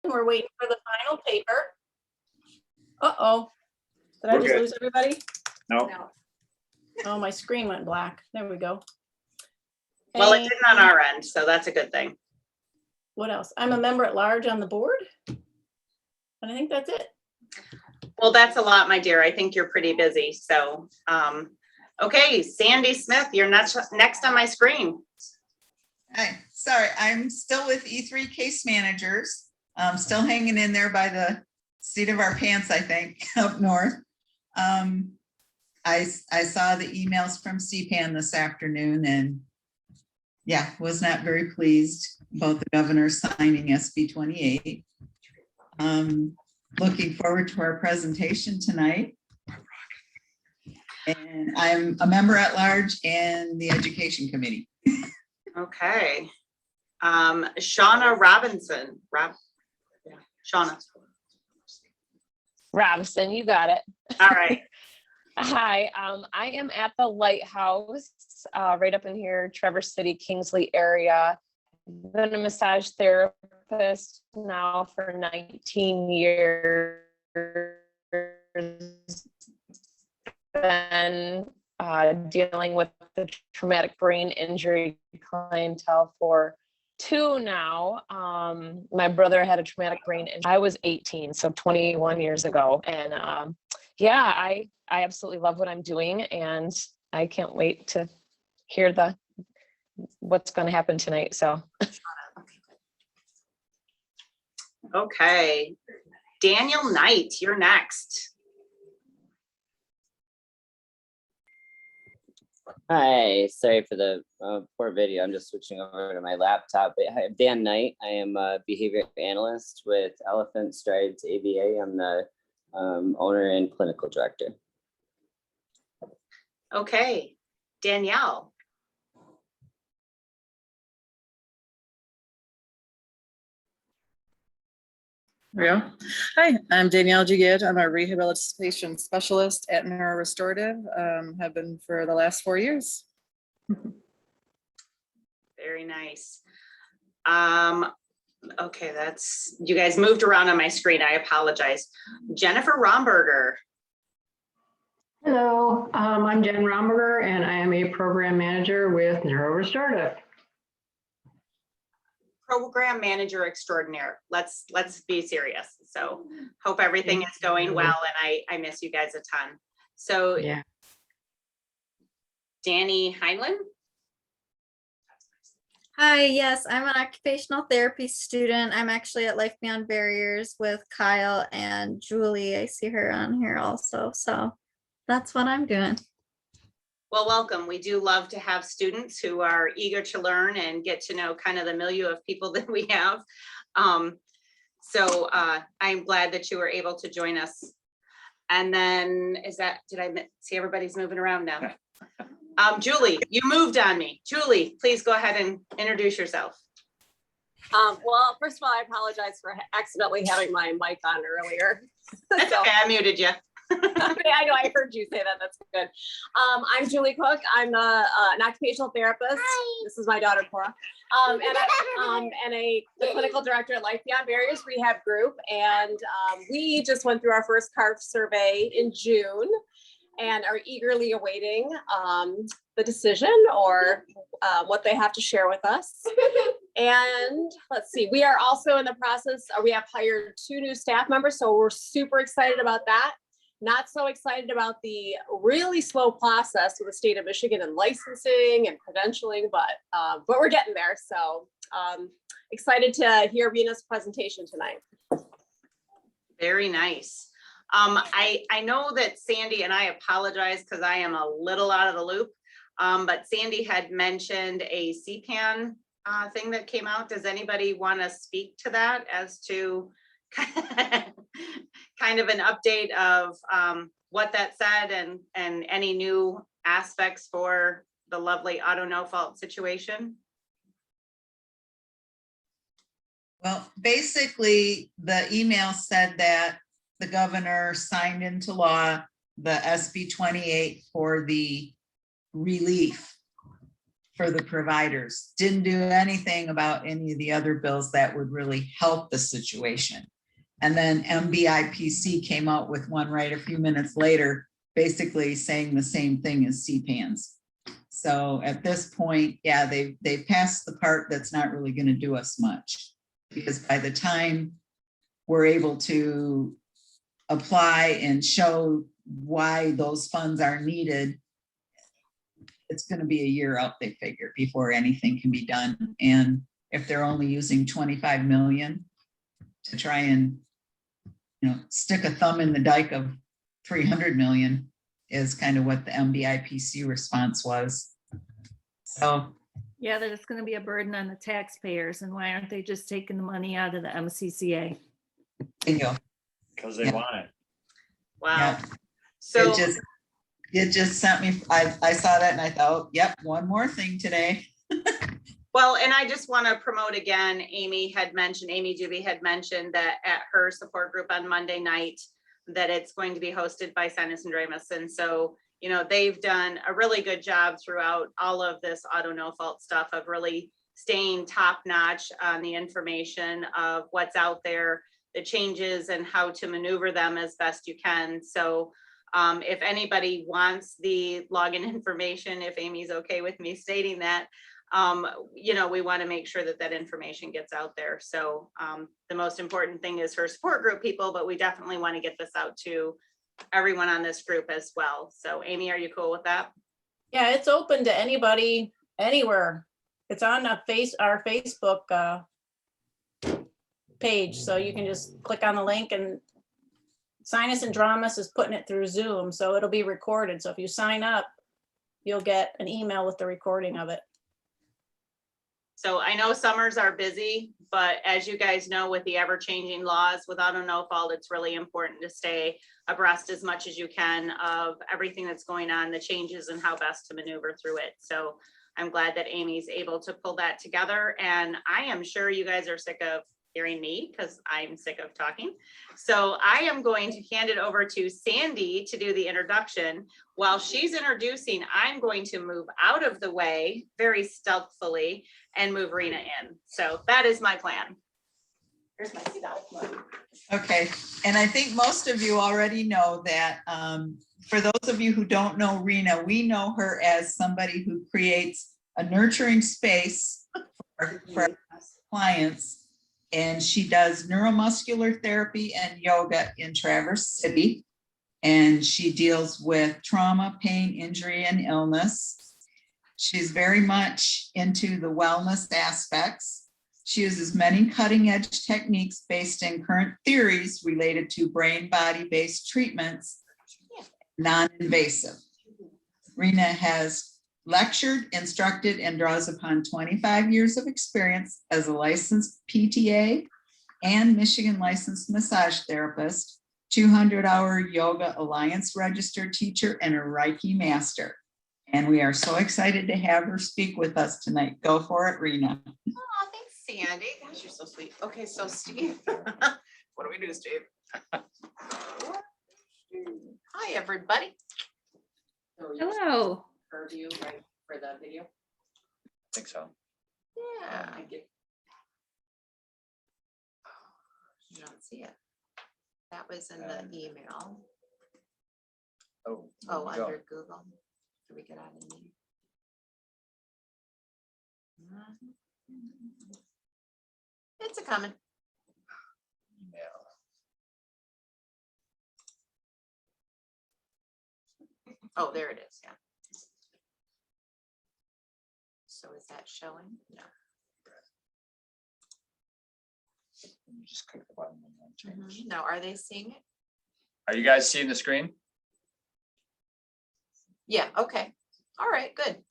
We're waiting for the final paper. Uh-oh. Did I We're just good. lose everybody? No. Oh, my screen went black. There we go. Well, it And didn't on our end, so that's a good thing. what else? I'm a member at large on the board. And I think that's it. Well, that's a lot, my dear. I think you're pretty busy. So, okay, Sandy Smith, you're next on my screen. Hi, sorry, I'm still with E3 case managers. Still hanging in there by the seat of our pants, I think, up north. I saw the emails from CPAN this afternoon and yeah, was not very pleased about the governor signing SB 28. Looking forward to our presentation tonight. And I'm a member at large in the education committee. Okay. Shauna Robinson. Shauna. Robinson, you got it. All right. Hi, I am at the Lighthouse, right up in here, Traverse City, Kingsley area. I've been a massage therapist now for 19 years. Been dealing with the traumatic brain injury clientele for 2 now. My brother had a traumatic brain injury. I was 18, so 21 years ago. And yeah, I absolutely love what I'm doing, and I can't wait to hear what's going to happen tonight. So Okay. Daniel Knight, you're next. Hi, sorry for the poor video. I'm just switching over to my laptop. But hi, I'm Dan Knight. I am a behavior analyst with Elephant Strides ABA. I'm the owner and clinical director. Okay. Danielle. Yeah. Hi, I'm Danielle Jigid. I'm a rehabilitation specialist at Neurorestorative. Have been for the last 4 years. Very nice. Okay, you guys moved around on my screen. I apologize. Jennifer Romberger. Hello, I'm Jen Romberger, and I am a program manager with Neurorestorative. Program manager extraordinaire. Let's be serious. So hope everything is going well, and I miss you guys a ton. So Yeah. Danny Heinlein. Hi, yes, I'm an occupational therapy student. I'm actually at Life Beyond Barriers with Kyle and Julie. I see her on here also. So that's what I'm doing. Well, welcome. We do love to have students who are eager to learn and get to know kind of the milieu of people that we have. So I'm glad that you were able to join us. And then did I see everybody's moving around now? Julie, you moved on me. Julie, please go ahead and introduce yourself. Well, first of all, I apologize for accidentally having my mic on earlier. That's okay, I muted you. I know, I heard you say that. That's good. I'm Julie Cook. I'm an occupational therapist. Hi. This is my daughter, Cora. And the clinical director at Life Beyond Barriers Rehab Group. And we just went through our first CARF survey in June and are eagerly awaiting the decision or what they have to share with us. And let's see, we are also in the process, we have hired 2 new staff members, so we're super excited about that. Not so excited about the really slow process with the state of Michigan and licensing and credentialing, but we're getting there. So excited to hear Rena's presentation tonight. Very nice. I know that Sandy, and I apologize because I am a little out of the loop, but Sandy had mentioned a CPAN thing that came out. Does anybody want to speak to that as to kind of an update of what that said and any new aspects for the lovely auto no fault situation? Well, basically, the email said that the governor signed into law the SB 28 for the relief for the providers. Didn't do anything about any of the other bills that would really help the situation. And then MBIPC came out with one right a few minutes later, basically saying the same thing as CPANs. So at this point, yeah, they passed the part that's not really going to do us much, because by the time we're able to apply and show why those funds are needed, it's going to be a year out, they figure, before anything can be done. And if they're only using 25 million to try and, stick a thumb in the dike of 300 million is kind of what the MBIPC response was. So Yeah, that it's going to be a burden on the taxpayers, and why aren't they just taking the money out of the MCCA? bingo. Because they Yeah. want it. Wow. Yeah. So It just sent me, I saw that and I thought, yep, one more thing today. well, and I just want to promote again, Amy Dubie had mentioned that at her support group on Monday night, that it's going to be hosted by Sinus and Dramus. And so, they've done a really good job throughout all of this auto no fault stuff of really staying top notch on the information of what's out there, the changes, and how to maneuver them as best you can. So if anybody wants the login information, if Amy's okay with me stating that, we want to make sure that that information gets out there. So the most important thing is her support group people, but we definitely want to get this out to everyone on this group as well. So Amy, are you cool with that? Yeah, it's open to anybody, anywhere. It's on our Facebook page, so you can just click on the link, and Sinus and Dramas is putting it through Zoom, so it'll be recorded. So if you sign up, you'll get an email with the recording of it. So I know summers are busy, but as you guys know, with the ever-changing laws with auto no fault, it's really important to stay abreast as much as you can of everything that's going on, the changes, and how best to maneuver through it. So I'm glad that Amy's able to pull that together, and I am sure you guys are sick of hearing me because I'm sick of talking. So I am going to hand it over to Sandy to do the introduction. While she's introducing, I'm going to move out of the way very stealthily and move Rena in. So that is my plan. Here's my stealth mode. Okay, and I think most of you already know that for those of you who don't know Rena, we know her as somebody who creates a nurturing space for our clients. And she does neuromuscular therapy and yoga in Traverse City. And she deals with trauma, pain, injury, and illness. She's very much into the wellness aspects. She uses many cutting-edge techniques based in current theories related to brain-body-based treatments, non-invasive. Rena has lectured, instructed, and draws upon 25 years of experience as a licensed PTA and Michigan licensed massage therapist, 200-hour Yoga Alliance registered teacher, and a Reiki master. And we are so excited to have her speak with us tonight. Go for it, Rena. Oh, thanks, Sandy. Gosh, you're so sweet. Okay, so Steve, what do we do, Steve? Hi, everybody. Hello. Purview, right, for the video? I think so. Yeah. You don't see it. That was in the email. Oh. Oh, there we go. under Google. Can we get out of here? It's a comment. Email. Oh, there it is, yeah. So is that showing? No. You just click the button and then change. No, are they seeing it? Are you guys seeing the screen? Yeah, okay. All right, good.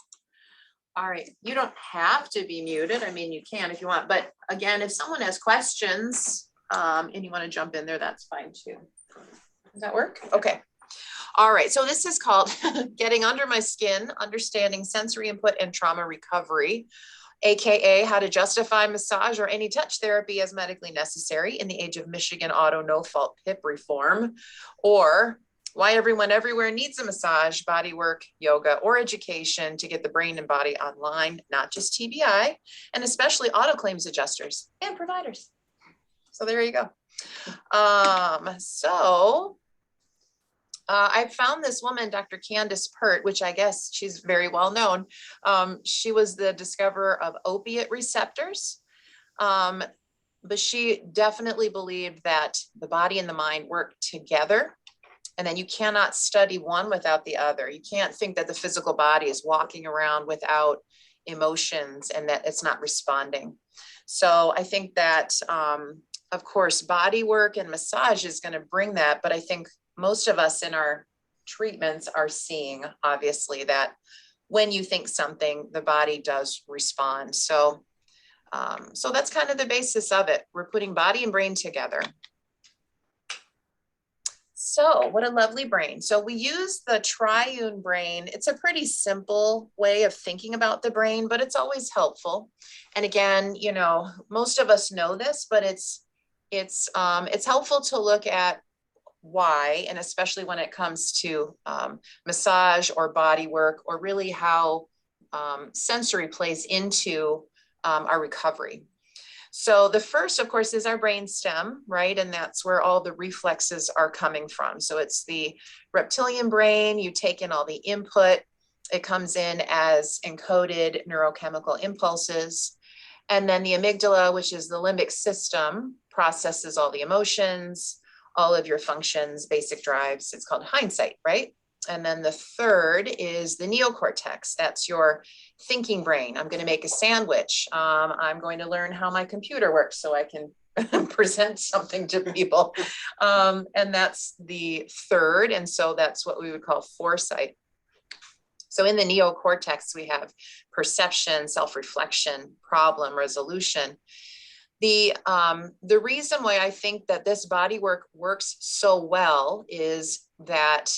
All right, you don't have to be muted. I mean, you can if you want, but again, if someone has questions, and you want to jump in there, that's fine too. Does that work? Okay. All right, so this is called Getting Under My Skin, Understanding Sensory Input and Trauma Recovery, AKA how to justify massage or any touch therapy as medically necessary in the age of Michigan auto no fault PIP reform, or why everyone everywhere needs a massage, body work, yoga, or education to get the brain and body online, not just TBI, and especially auto claims adjusters and providers. So there you go. I found this woman, Dr. Candace Pert, which I guess she's very well known. She was the discoverer of opiate receptors. But she definitely believed that the body and the mind work together. And then you cannot study one without the other. You can't think that the physical body is walking around without emotions and that it's not responding. So I think that, of course, body work and massage is going to bring that. But I think most of us in our treatments are seeing, obviously, that when you think something, the body does respond. So that's kind of the basis of it. We're putting body and brain together. So what a lovely brain. So we use the triune brain. It's a pretty simple way of thinking about the brain, but it's always helpful. And again, you know, most of us know this, but it's helpful to look at why, and especially when it comes to massage or body work, or really how sensory plays into our recovery. So the first, of course, is our brain stem, right? And that's where all the reflexes are coming from. So it's the reptilian brain. You take in all the input. It comes in as encoded neurochemical impulses. And then the amygdala, which is the limbic system, processes all the emotions, all of your functions, basic drives. It's called hindsight, right? And then the third is the neocortex. That's your thinking brain. I'm going to make a sandwich. I'm going to learn how my computer works so I can present something to people. And that's the third. And so that's what we would call foresight. So in the neocortex, we have perception, self-reflection, problem resolution. The reason why I think that this body work works so well is that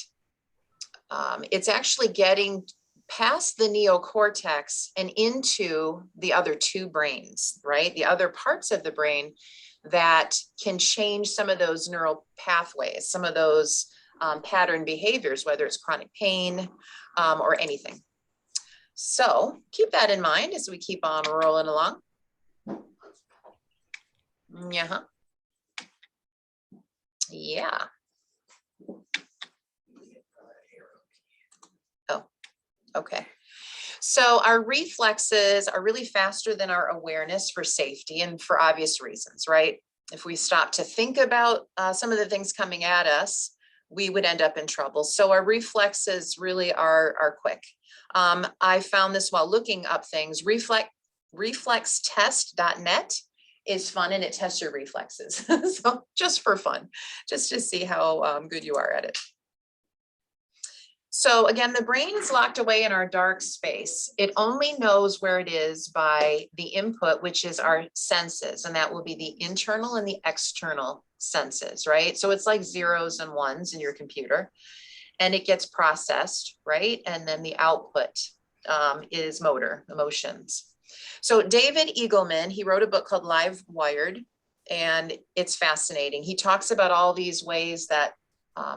it's actually getting past the neocortex and into the other two brains, right? The other parts of the brain that can change some of those neural pathways, some of those pattern behaviors, whether it's chronic pain or anything. So keep that in mind as we keep on rolling along. Yeah. Yeah. Oh, okay. So our reflexes are really faster than our awareness for safety and for obvious reasons, right? If we stop to think about some of the things coming at us, we would end up in trouble. So our reflexes really are quick. I found this while looking up things. Reflextest.net is fun, and it tests your reflexes. So just for fun, just to see how good you are at it. So again, the brain is locked away in our dark space. It only knows where it is by the input, which is our senses, and that will be the internal and the external senses, right? So it's like zeros and ones in your computer, and it gets processed, right? And then the output is motor, emotions. So David Eagleman, he wrote a book called Live Wired, and it's fascinating. He talks about all these ways that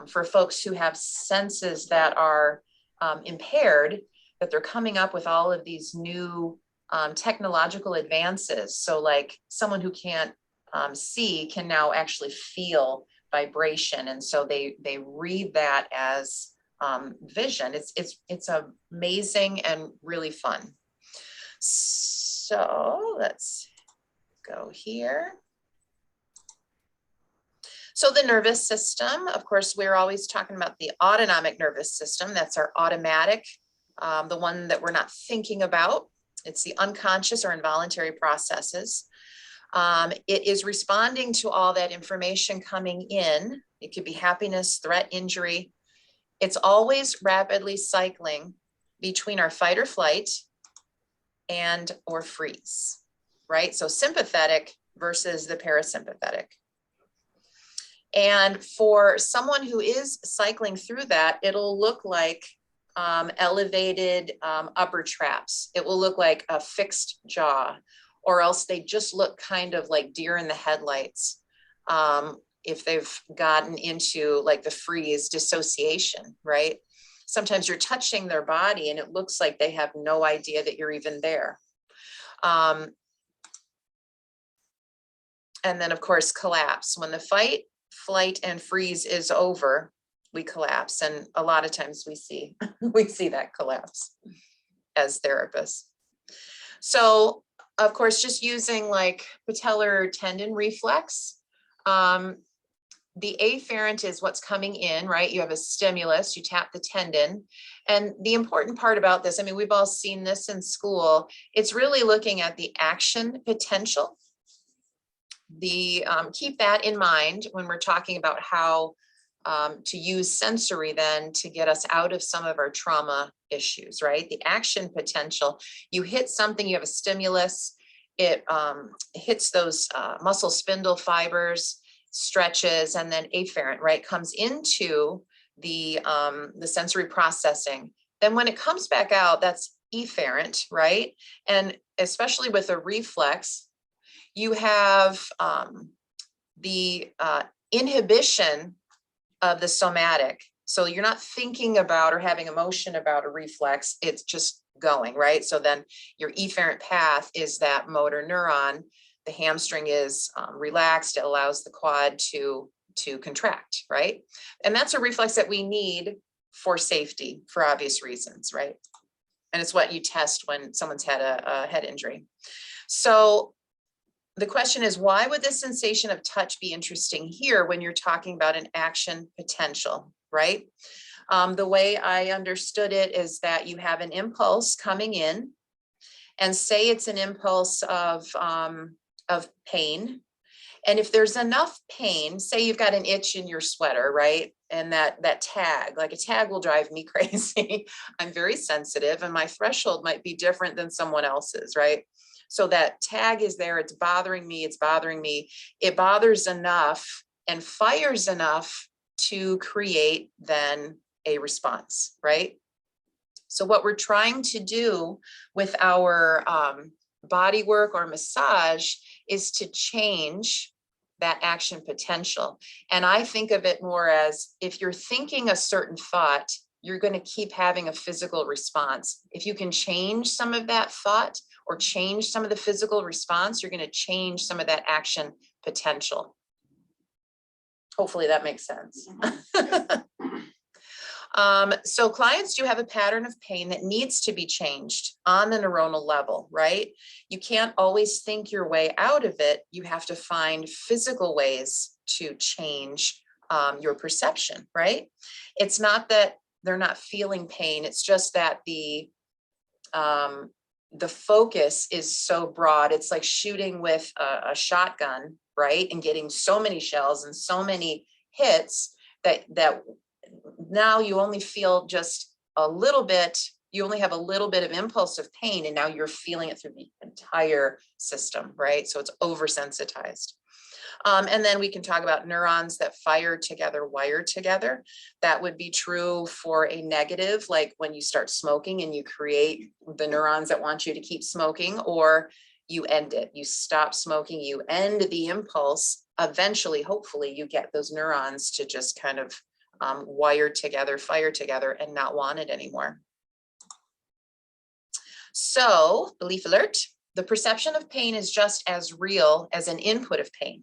for folks who have senses that are impaired, that they're coming up with all of these new technological advances. So like someone who can't see can now actually feel vibration. And so they read that as vision. It's amazing and really fun. So let's go here. So the nervous system, of course, we're always talking about the autonomic nervous system. That's our automatic, the one that we're not thinking about. It's the unconscious or involuntary processes. It is responding to all that information coming in. It could be happiness, threat, injury. It's always rapidly cycling between our fight or flight and or freeze, right? So sympathetic versus the parasympathetic. And for someone who is cycling through that, it'll look like elevated upper traps. It will look like a fixed jaw, or else they just look kind of like deer in the headlights. if they've gotten into like the freeze dissociation, right? Sometimes you're touching their body and it looks like they have no idea that you're even there. And then of course, collapse. When the fight, flight, and freeze is over, we collapse. And a lot of times we see that collapse as therapists. So of course, just using like patellar tendon reflex. The afferent is what's coming in, right? You have a stimulus, you tap the tendon. And the important part about this, I mean, we've all seen this in school. It's really looking at the action potential. Keep that in mind when we're talking about how to use sensory then to get us out of some of our trauma issues, right? The action potential, you hit something, you have a stimulus, it hits those muscle spindle fibers, stretches, and then afferent, right, comes into the sensory processing. Then when it comes back out, that's efferent, right? And especially with a reflex, you have the inhibition of the somatic. So you're not thinking about or having emotion about a reflex, it's just going, right? So then your efferent path is that motor neuron. The hamstring is relaxed, it allows the quad to contract, right? And that's a reflex that we need for safety for obvious reasons, right? And it's what you test when someone's had a head injury. So the question is, why would the sensation of touch be interesting here when you're talking about an action potential, right? The way I understood it is that you have an impulse coming in, and say it's an impulse of pain. And if there's enough pain, say you've got an itch in your sweater, right? And that tag, like a tag will drive me crazy. I'm very sensitive and my threshold might be different than someone else's, right? So that tag is there, it's bothering me, it bothers enough and fires enough to create then a response, right? So what we're trying to do with our body work or massage is to change that action potential. And I think of it more as if you're thinking a certain thought, you're going to keep having a physical response. If you can change some of that thought or change some of the physical response, you're going to change some of that action potential. Hopefully that makes sense. So clients do have a pattern of pain that needs to be changed on the neuronal level, right? You can't always think your way out of it. You have to find physical ways to change your perception, right? It's not that they're not feeling pain. It's just that the focus is so broad. It's like shooting with a shotgun, right? And getting so many shells and so many hits that now you only feel just a little bit, you only have a little bit of impulse of pain, and now you're feeling it through the entire system, right? So it's oversensitized. And then we can talk about neurons that fire together, wire together. That would be true for a negative, like when you start smoking and you create the neurons that want you to keep smoking, or you end it, you stop smoking, you end the impulse. Eventually, hopefully, you get those neurons to just kind of wire together, fire together, and not want it anymore. So, belief alert, the perception of pain is just as real as an input of pain.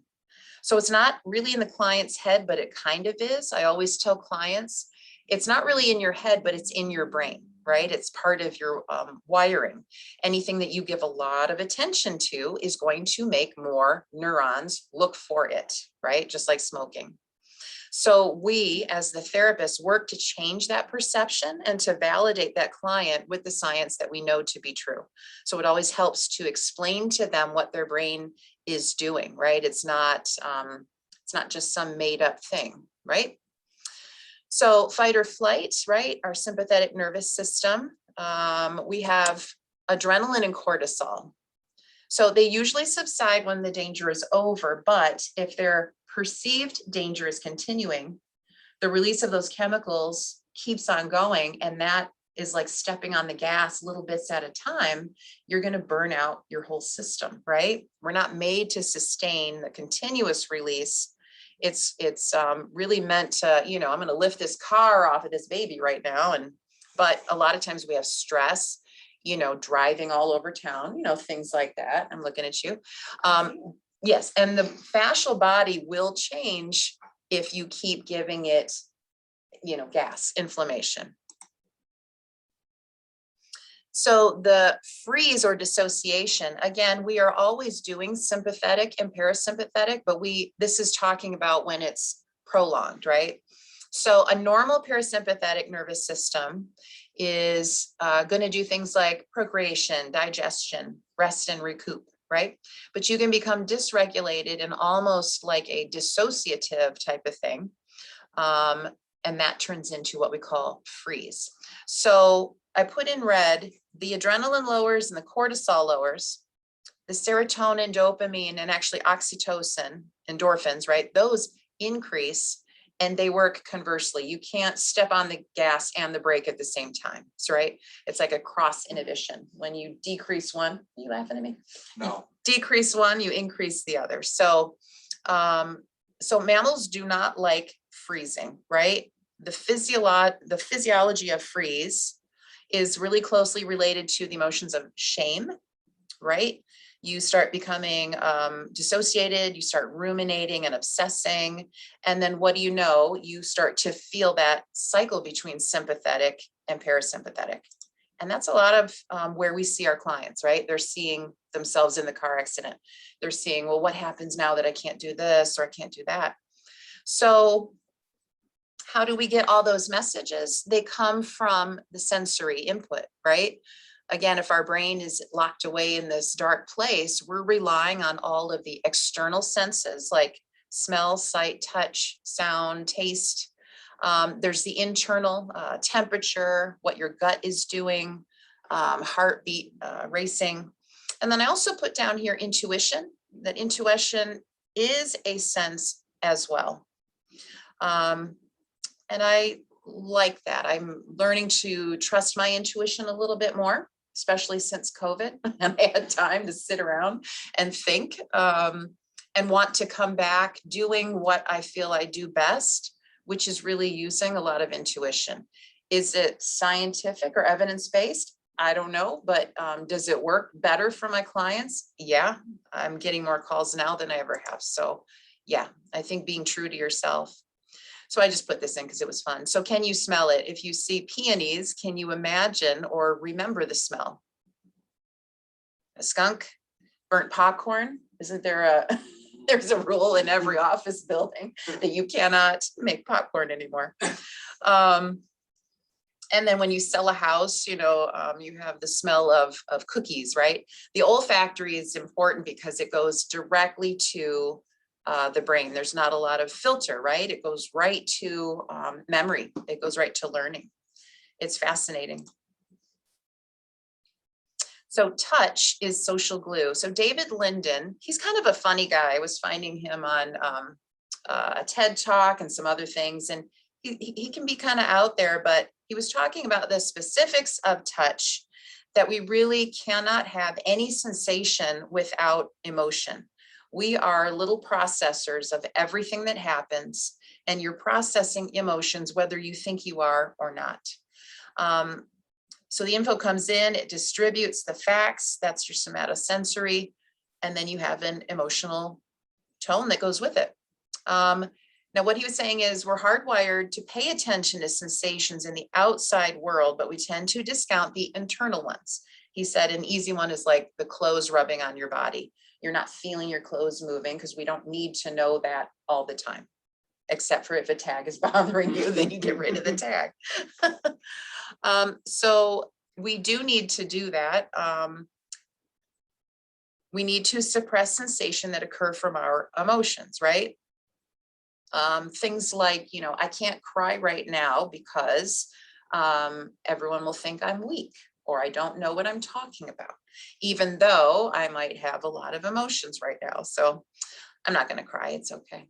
So it's not really in the client's head, but it kind of is. I always tell clients, it's not really in your head, but it's in your brain, right? It's part of your wiring. Anything that you give a lot of attention to is going to make more neurons look for it, right? Just like smoking. So we, as the therapist, work to change that perception and to validate that client with the science that we know to be true. So it always helps to explain to them what their brain is doing, right? It's not just some made up thing, right? So fight or flight, right? Our sympathetic nervous system. We have adrenaline and cortisol. So they usually subside when the danger is over, but if their perceived danger is continuing, the release of those chemicals keeps on going, and that is like stepping on the gas little bits at a time. You're going to burn out your whole system, right? We're not made to sustain the continuous release. It's really meant to, you know, I'm gonna lift this car off of this baby right now. But a lot of times we have stress, you know, driving all over town, you know, things like that. I'm looking at you. Yes, and the fascial body will change if you keep giving it, you know, gas, inflammation. So the freeze or dissociation, again, we are always doing sympathetic and parasympathetic, but this is talking about when it's prolonged, right? So a normal parasympathetic nervous system is going to do things like procreation, digestion, rest and recoup, right? But you can become dysregulated and almost like a dissociative type of thing. And that turns into what we call freeze. So I put in red the adrenaline lowers and the cortisol lowers, the serotonin, dopamine, and actually oxytocin, endorphins, right? Those increase and they work conversely. You can't step on the gas and the brake at the same time. So, right? It's like a cross inhibition. When you decrease one, are you laughing at me? No. Decrease one, you increase the other. So, so mammals do not like freezing, right? The physiology of freeze is really closely related to the emotions of shame, right? You start becoming dissociated, you start ruminating and obsessing. And then what do you know? You start to feel that cycle between sympathetic and parasympathetic. And that's a lot of where we see our clients, right? They're seeing themselves in the car accident. They're seeing, well, what happens now that I can't do this or I can't do that? So how do we get all those messages? They come from the sensory input, right? Again, if our brain is locked away in this dark place, we're relying on all of the external senses like smell, sight, touch, sound, taste. There's the internal temperature, what your gut is doing, heartbeat racing. And then I also put down here intuition, that intuition is a sense as well. And I like that. I'm learning to trust my intuition a little bit more, especially since COVID, and I had time to sit around and think and want to come back doing what I feel I do best, which is really using a lot of intuition. Is it scientific or evidence-based? I don't know, but does it work better for my clients? Yeah, I'm getting more calls now than I ever have. So yeah, I think being true to yourself. So I just put this in because it was fun. So can you smell it? If you see peonies, can you imagine or remember the smell? A skunk, burnt popcorn? Isn't there there's a rule in every office building that you cannot make popcorn anymore. And then when you sell a house, you know, you have the smell of cookies, right? The olfactory is important because it goes directly to the brain. There's not a lot of filter, right? It goes right to memory. It goes right to learning. It's fascinating. So touch is social glue. So David Linden, he's kind of a funny guy. I was finding him on a TED Talk and some other things, and he can be kind of out there, but he was talking about the specifics of touch, that we really cannot have any sensation without emotion. We are little processors of everything that happens, and you're processing emotions, whether you think you are or not. So the info comes in, it distributes the facts, that's your somatosensory, and then you have an emotional tone that goes with it. Now, what he was saying is we're hardwired to pay attention to sensations in the outside world, but we tend to discount the internal ones. He said an easy one is like the clothes rubbing on your body. You're not feeling your clothes moving because we don't need to know that all the time, except for if a tag is bothering you, then you get rid of the tag. So we do need to do that. We need to suppress sensation that occur from our emotions, right? Things like, you know, I can't cry right now because everyone will think I'm weak, or I don't know what I'm talking about, even though I might have a lot of emotions right now. So I'm not going to cry. It's okay.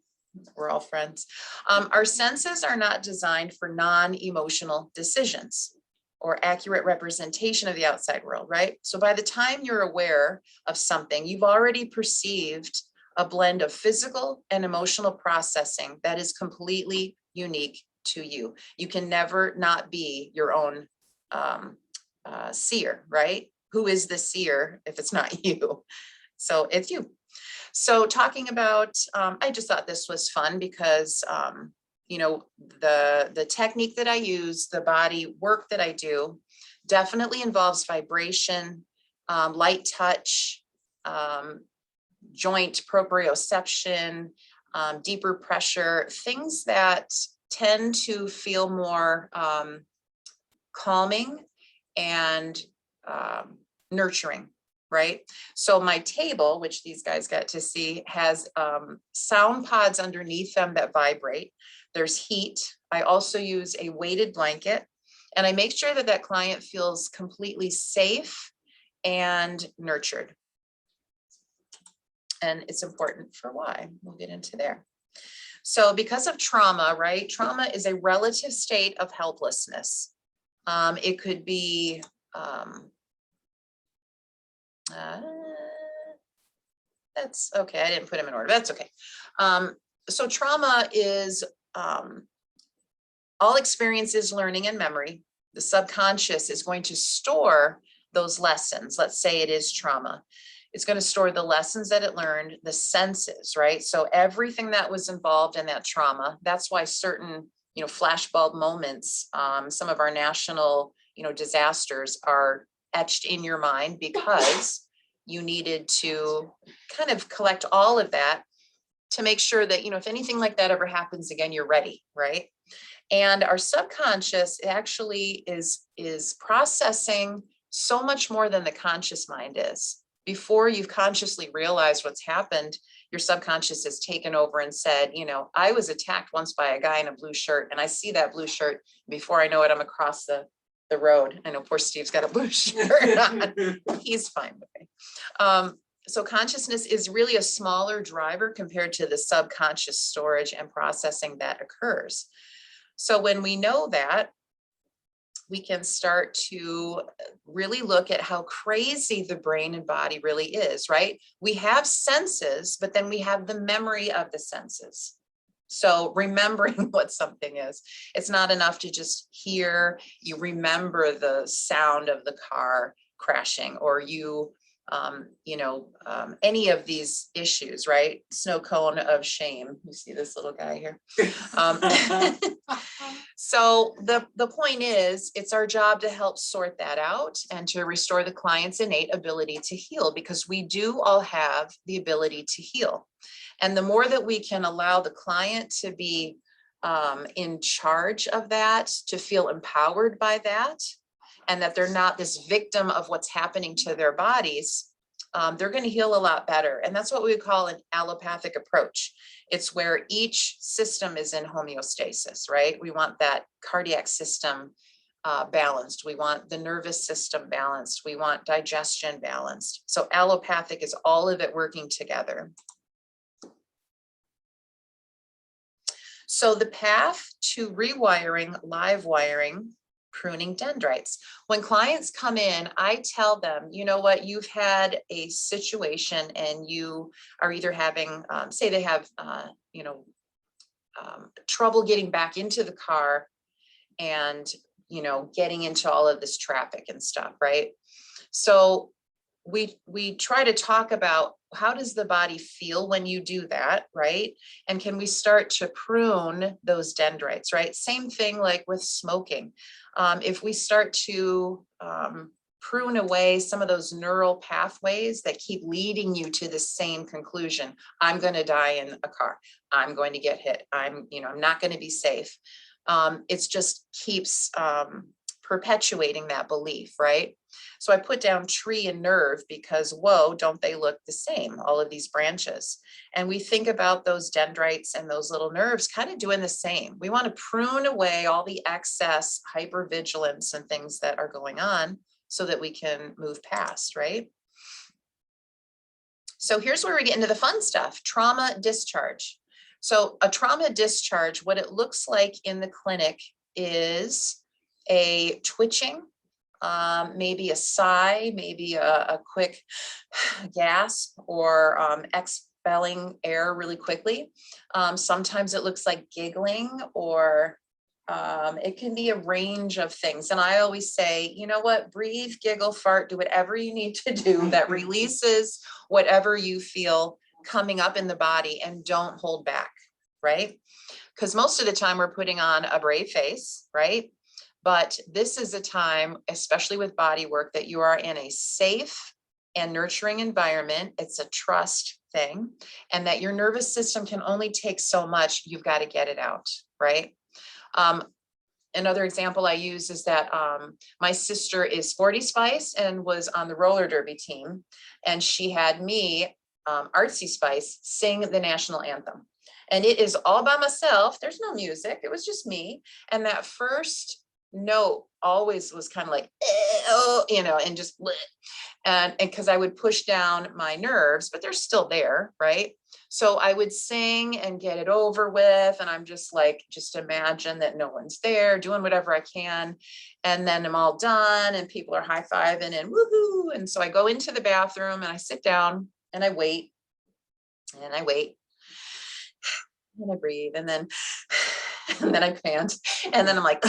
We're all friends. Our senses are not designed for non-emotional decisions or accurate representation of the outside world, right? So by the time you're aware of something, you've already perceived a blend of physical and emotional processing that is completely unique to you. You can never not be your own seer, right? Who is the seer if it's not you? So it's you. So talking about, I just thought this was fun because, you know, the technique that I use, the body work that I do definitely involves vibration, light touch, joint proprioception, deeper pressure, things that tend to feel more calming and nurturing, right? So my table, which these guys got to see, has sound pods underneath them that vibrate. There's heat. I also use a weighted blanket, and I make sure that that client feels completely safe and nurtured. And it's important for why. We'll get into there. So because of trauma, right? Trauma is a relative state of helplessness. It could be, that's okay. I didn't put them in order. That's okay. So trauma is all experiences, learning, and memory. The subconscious is going to store those lessons. Let's say it is trauma. It's going to store the lessons that it learned, the senses, right? So everything that was involved in that trauma, that's why certain, you know, flashbulb moments, some of our national, you know, disasters are etched in your mind because you needed to kind of collect all of that to make sure that, you know, if anything like that ever happens again, you're ready, right? And our subconscious actually is processing so much more than the conscious mind is. Before you've consciously realized what's happened, your subconscious has taken over and said, you know, I was attacked once by a guy in a blue shirt, and I see that blue shirt. Before I know it, I'm across the road. I know poor Steve's got a blue shirt on. He's fine with me. So consciousness is really a smaller driver compared to the subconscious storage and processing that occurs. So when we know that, we can start to really look at how crazy the brain and body really is, right? We have senses, but then we have the memory of the senses. So remembering what something is, it's not enough to just hear, you remember the sound of the car crashing, or you, any of these issues, right? Snow cone of shame. You see this little guy here. So the point is, it's our job to help sort that out and to restore the client's innate ability to heal, because we do all have the ability to heal. And the more that we can allow the client to be in charge of that, to feel empowered by that, and that they're not this victim of what's happening to their bodies, they're going to heal a lot better. And that's what we call an allopathic approach. It's where each system is in homeostasis, right? We want that cardiac system balanced. We want the nervous system balanced. We want digestion balanced. So allopathic is all of it working together. So the path to rewiring, live wiring, pruning dendrites. When clients come in, I tell them, you know what, you've had a situation and you are either having, say they have, trouble getting back into the car and, getting into all of this traffic and stuff, right? So we try to talk about how does the body feel when you do that, right? And can we start to prune those dendrites, right? Same thing like with smoking. If we start to prune away some of those neural pathways that keep leading you to the same conclusion, I'm going to die in a car, I'm going to get hit, I'm not going to be safe. It just keeps perpetuating that belief, right? So I put down tree and nerve because, whoa, don't they look the same, all of these branches? And we think about those dendrites and those little nerves kind of doing the same. We want to prune away all the excess hypervigilance and things that are going on so that we can move past, right? So here's where we get into the fun stuff, trauma discharge. So a trauma discharge, what it looks like in the clinic is a twitching, maybe a sigh, maybe a quick gasp, or expelling air really quickly. Sometimes it looks like giggling, or it can be a range of things. And I always say, you know what, breathe, giggle, fart, do whatever you need to do that releases whatever you feel coming up in the body, and don't hold back, right? Because most of the time we're putting on a brave face, right? But this is a time, especially with body work, that you are in a safe and nurturing environment. It's a trust thing, and that your nervous system can only take so much. You've got to get it out, right? Another example I use is that my sister is Sporty Spice and was on the roller derby team, and she had me, Artsy Spice, sing the national anthem. And it is all by myself. There's no music. It was just me. And that first note always was kind of like, oh, you know, and just, bleh. And because I would push down my nerves, but they're still there, right? So I would sing and get it over with. And I'm just like, just imagine that no one's there, doing whatever I can. And then I'm all done and people are high-fiving and woohoo. And so I go into the bathroom and I sit down and I wait and I wait. And I breathe, and then I pant, and then I'm like,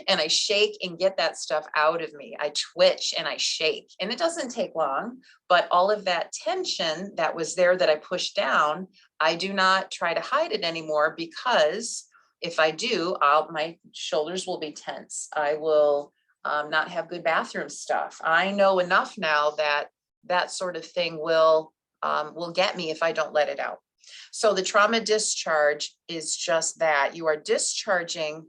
and I shake and get that stuff out of me. I twitch and I shake, and it doesn't take long, but all of that tension that was there that I pushed down, I do not try to hide it anymore, because if I do, my shoulders will be tense. I will not have good bathroom stuff. I know enough now that that sort of thing will get me if I don't let it out. So the trauma discharge is just that. You are discharging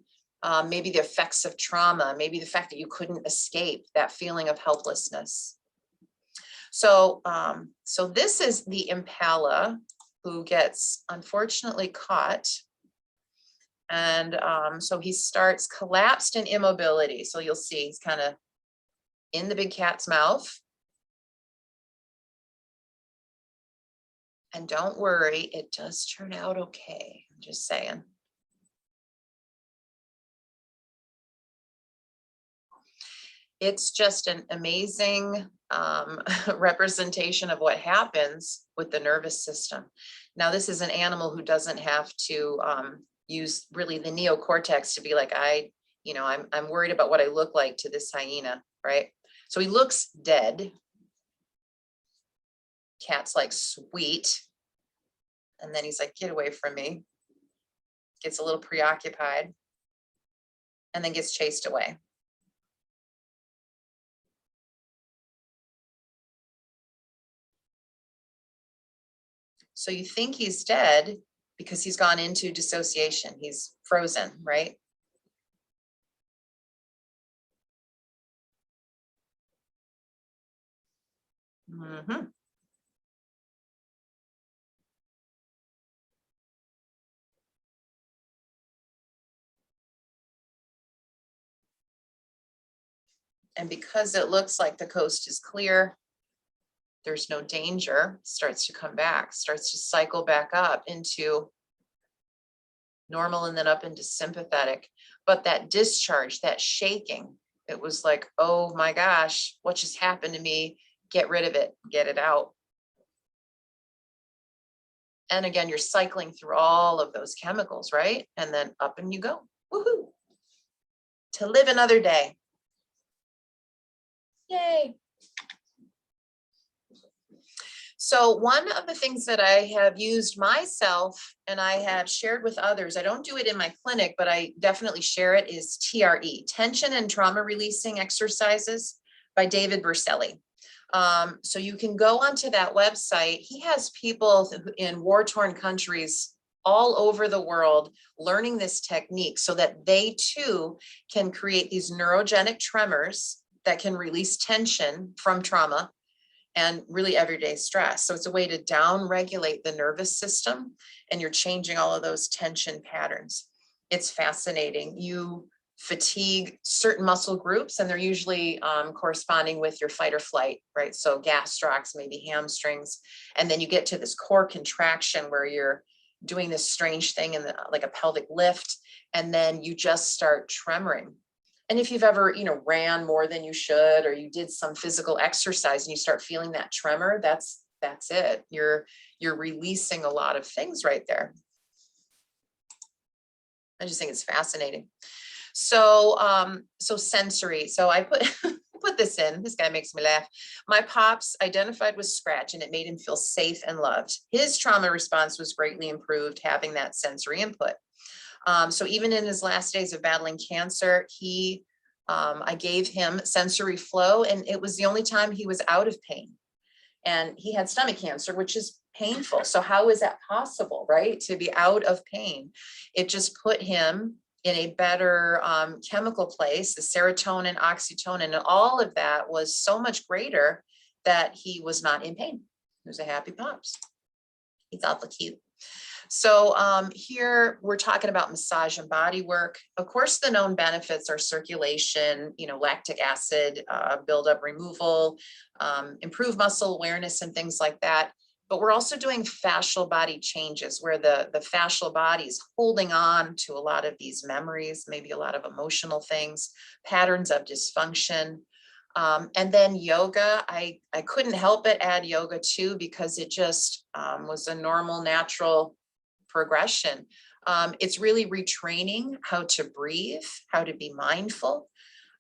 maybe the effects of trauma, maybe the fact that you couldn't escape, that feeling of helplessness. So, so this is the impala who gets unfortunately caught. And so he starts collapsed in immobility. So you'll see he's kind of in the big cat's mouth. And don't worry, it does turn out okay. I'm just saying. It's just an amazing representation of what happens with the nervous system. Now, this is an animal who doesn't have to use really the neocortex to be like, I'm worried about what I look like to this hyena, right? So he looks dead. Cat's like, sweet. And then he's like, get away from me. Gets a little preoccupied and then gets chased away. So you think he's dead because he's gone into dissociation. He's frozen, right? Mm-hmm. And because it looks like the coast is clear, there's no danger, starts to come back, starts to cycle back up into normal and then up into sympathetic. But that discharge, that shaking, it was like, oh my gosh, what just happened to me? Get rid of it, get it out. And again, you're cycling through all of those chemicals, right? And then up and you go, woohoo, to live another day. Yay. So one of the things that I have used myself and I have shared with others, I don't do it in my clinic, but I definitely share it, is TRE, Tension and Trauma Releasing Exercises by David Berselli. So you can go onto that website. He has people in war-torn countries all over the world learning this technique so that they too can create these neurogenic tremors that can release tension from trauma and really everyday stress. So it's a way to down regulate the nervous system, and you're changing all of those tension patterns. It's fascinating. You fatigue certain muscle groups, and they're usually corresponding with your fight or flight, right? So gastrocs, maybe hamstrings, and then you get to this core contraction where you're doing this strange thing in like a pelvic lift, and then you just start tremoring. And if you've ever, ran more than you should, or you did some physical exercise and you start feeling that tremor, that's that's it. You're releasing a lot of things right there. I just think it's fascinating. So, so sensory. So I put put this in. This guy makes me laugh. My pops identified with scratch, and it made him feel safe and loved. His trauma response was greatly improved having that sensory input. So even in his last days of battling cancer, I gave him sensory flow, and it was the only time he was out of pain. And he had stomach cancer, which is painful. So how is that possible, right? To be out of pain. It just put him in a better chemical place. The serotonin, oxytocin, and all of that was so much greater that he was not in pain. He was a happy pops. He's awful cute. So here we're talking about massage and body work. Of course, the known benefits are circulation, lactic acid buildup removal, improve muscle awareness and things like that. But we're also doing fascial body changes where the fascial body is holding on to a lot of these memories, maybe a lot of emotional things, patterns of dysfunction. And then yoga, I couldn't help but add yoga too, because it just was a normal, natural progression. It's really retraining how to breathe, how to be mindful.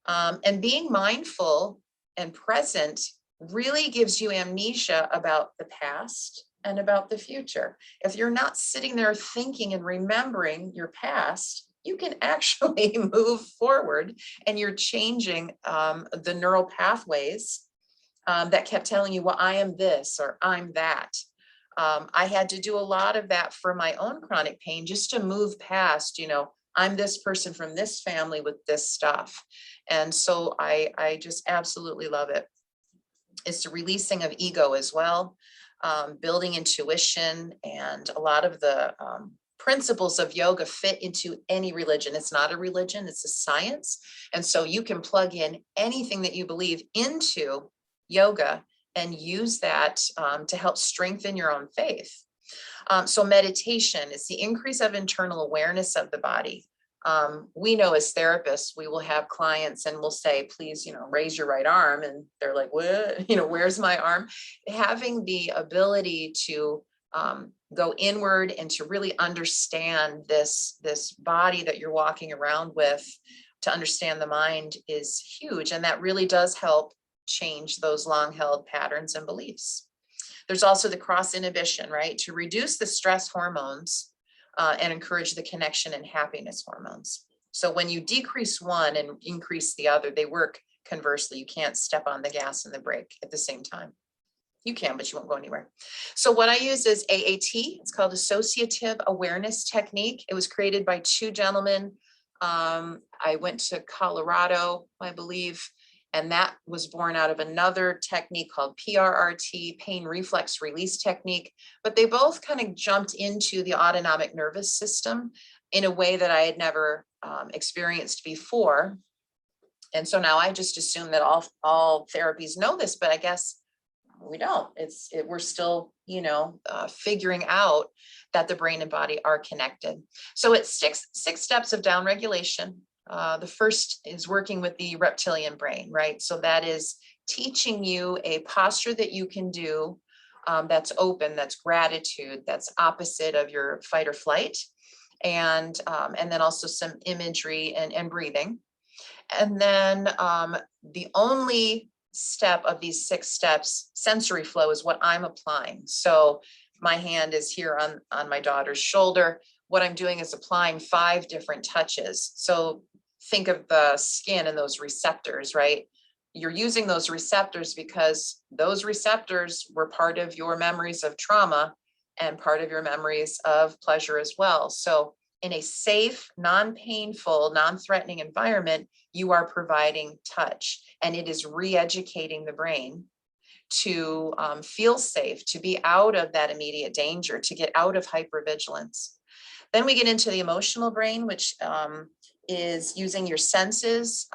And being mindful and present really gives you amnesia about the past and about the future. If you're not sitting there thinking and remembering your past, you can actually move forward, and you're changing the neural pathways that kept telling you, well, I am this or I'm that. I had to do a lot of that for my own chronic pain, just to move past, I'm this person from this family with this stuff. And so I just absolutely love it. It's the releasing of ego as well, building intuition, and a lot of the principles of yoga fit into any religion. It's not a religion, it's a science. And so you can plug in anything that you believe into yoga and use that to help strengthen your own faith. So meditation is the increase of internal awareness of the body. We know as therapists, we will have clients and we'll say, please, raise your right arm. And they're like, what, where's my arm? Having the ability to go inward and to really understand this body that you're walking around with, to understand the mind, is huge. And that really does help change those long held patterns and beliefs. There's also the cross inhibition, right? To reduce the stress hormones and encourage the connection and happiness hormones. So when you decrease one and increase the other, they work conversely. You can't step on the gas and the brake at the same time. You can, but you won't go anywhere. So what I use is AAT. It's called Associative Awareness Technique. It was created by two gentlemen. I went to Colorado, I believe, and that was born out of another technique called PRRT, pain reflex release technique. But they both kind of jumped into the autonomic nervous system in a way that I had never experienced before. And so now I just assume that all therapies know this, but I guess we don't. We're still, figuring out that the brain and body are connected. So it's six steps of downregulation. The first is working with the reptilian brain, right? So that is teaching you a posture that you can do that's open, that's gratitude, that's opposite of your fight or flight, and then also some imagery and breathing. And then the only step of these 6 steps, sensory flow, is what I'm applying. So my hand is here on my daughter's shoulder. What I'm doing is applying 5 different touches. So think of the skin and those receptors, right? You're using those receptors because those receptors were part of your memories of trauma and part of your memories of pleasure as well. So in a safe, non-painful, non-threatening environment, you are providing touch, and it is re-educating the brain to feel safe, to be out of that immediate danger, to get out of hypervigilance. Then we get into the emotional brain, which is using your senses,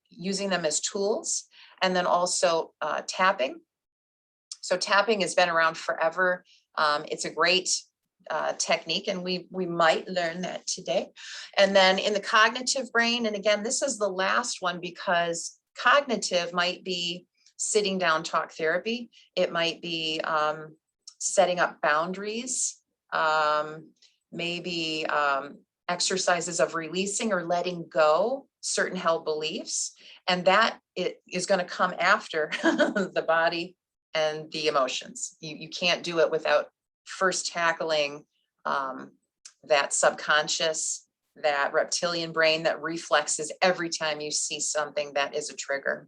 using them as tools, and then also tapping. So tapping has been around forever. It's a great technique, and we might learn that today. And then in the cognitive brain, and again, this is the last one because cognitive might be sitting down talk therapy. It might be setting up boundaries, maybe exercises of releasing or letting go certain held beliefs. And that it is going to come after the body and the emotions. You can't do it without first tackling that subconscious, that reptilian brain that reflexes every time you see something that is a trigger.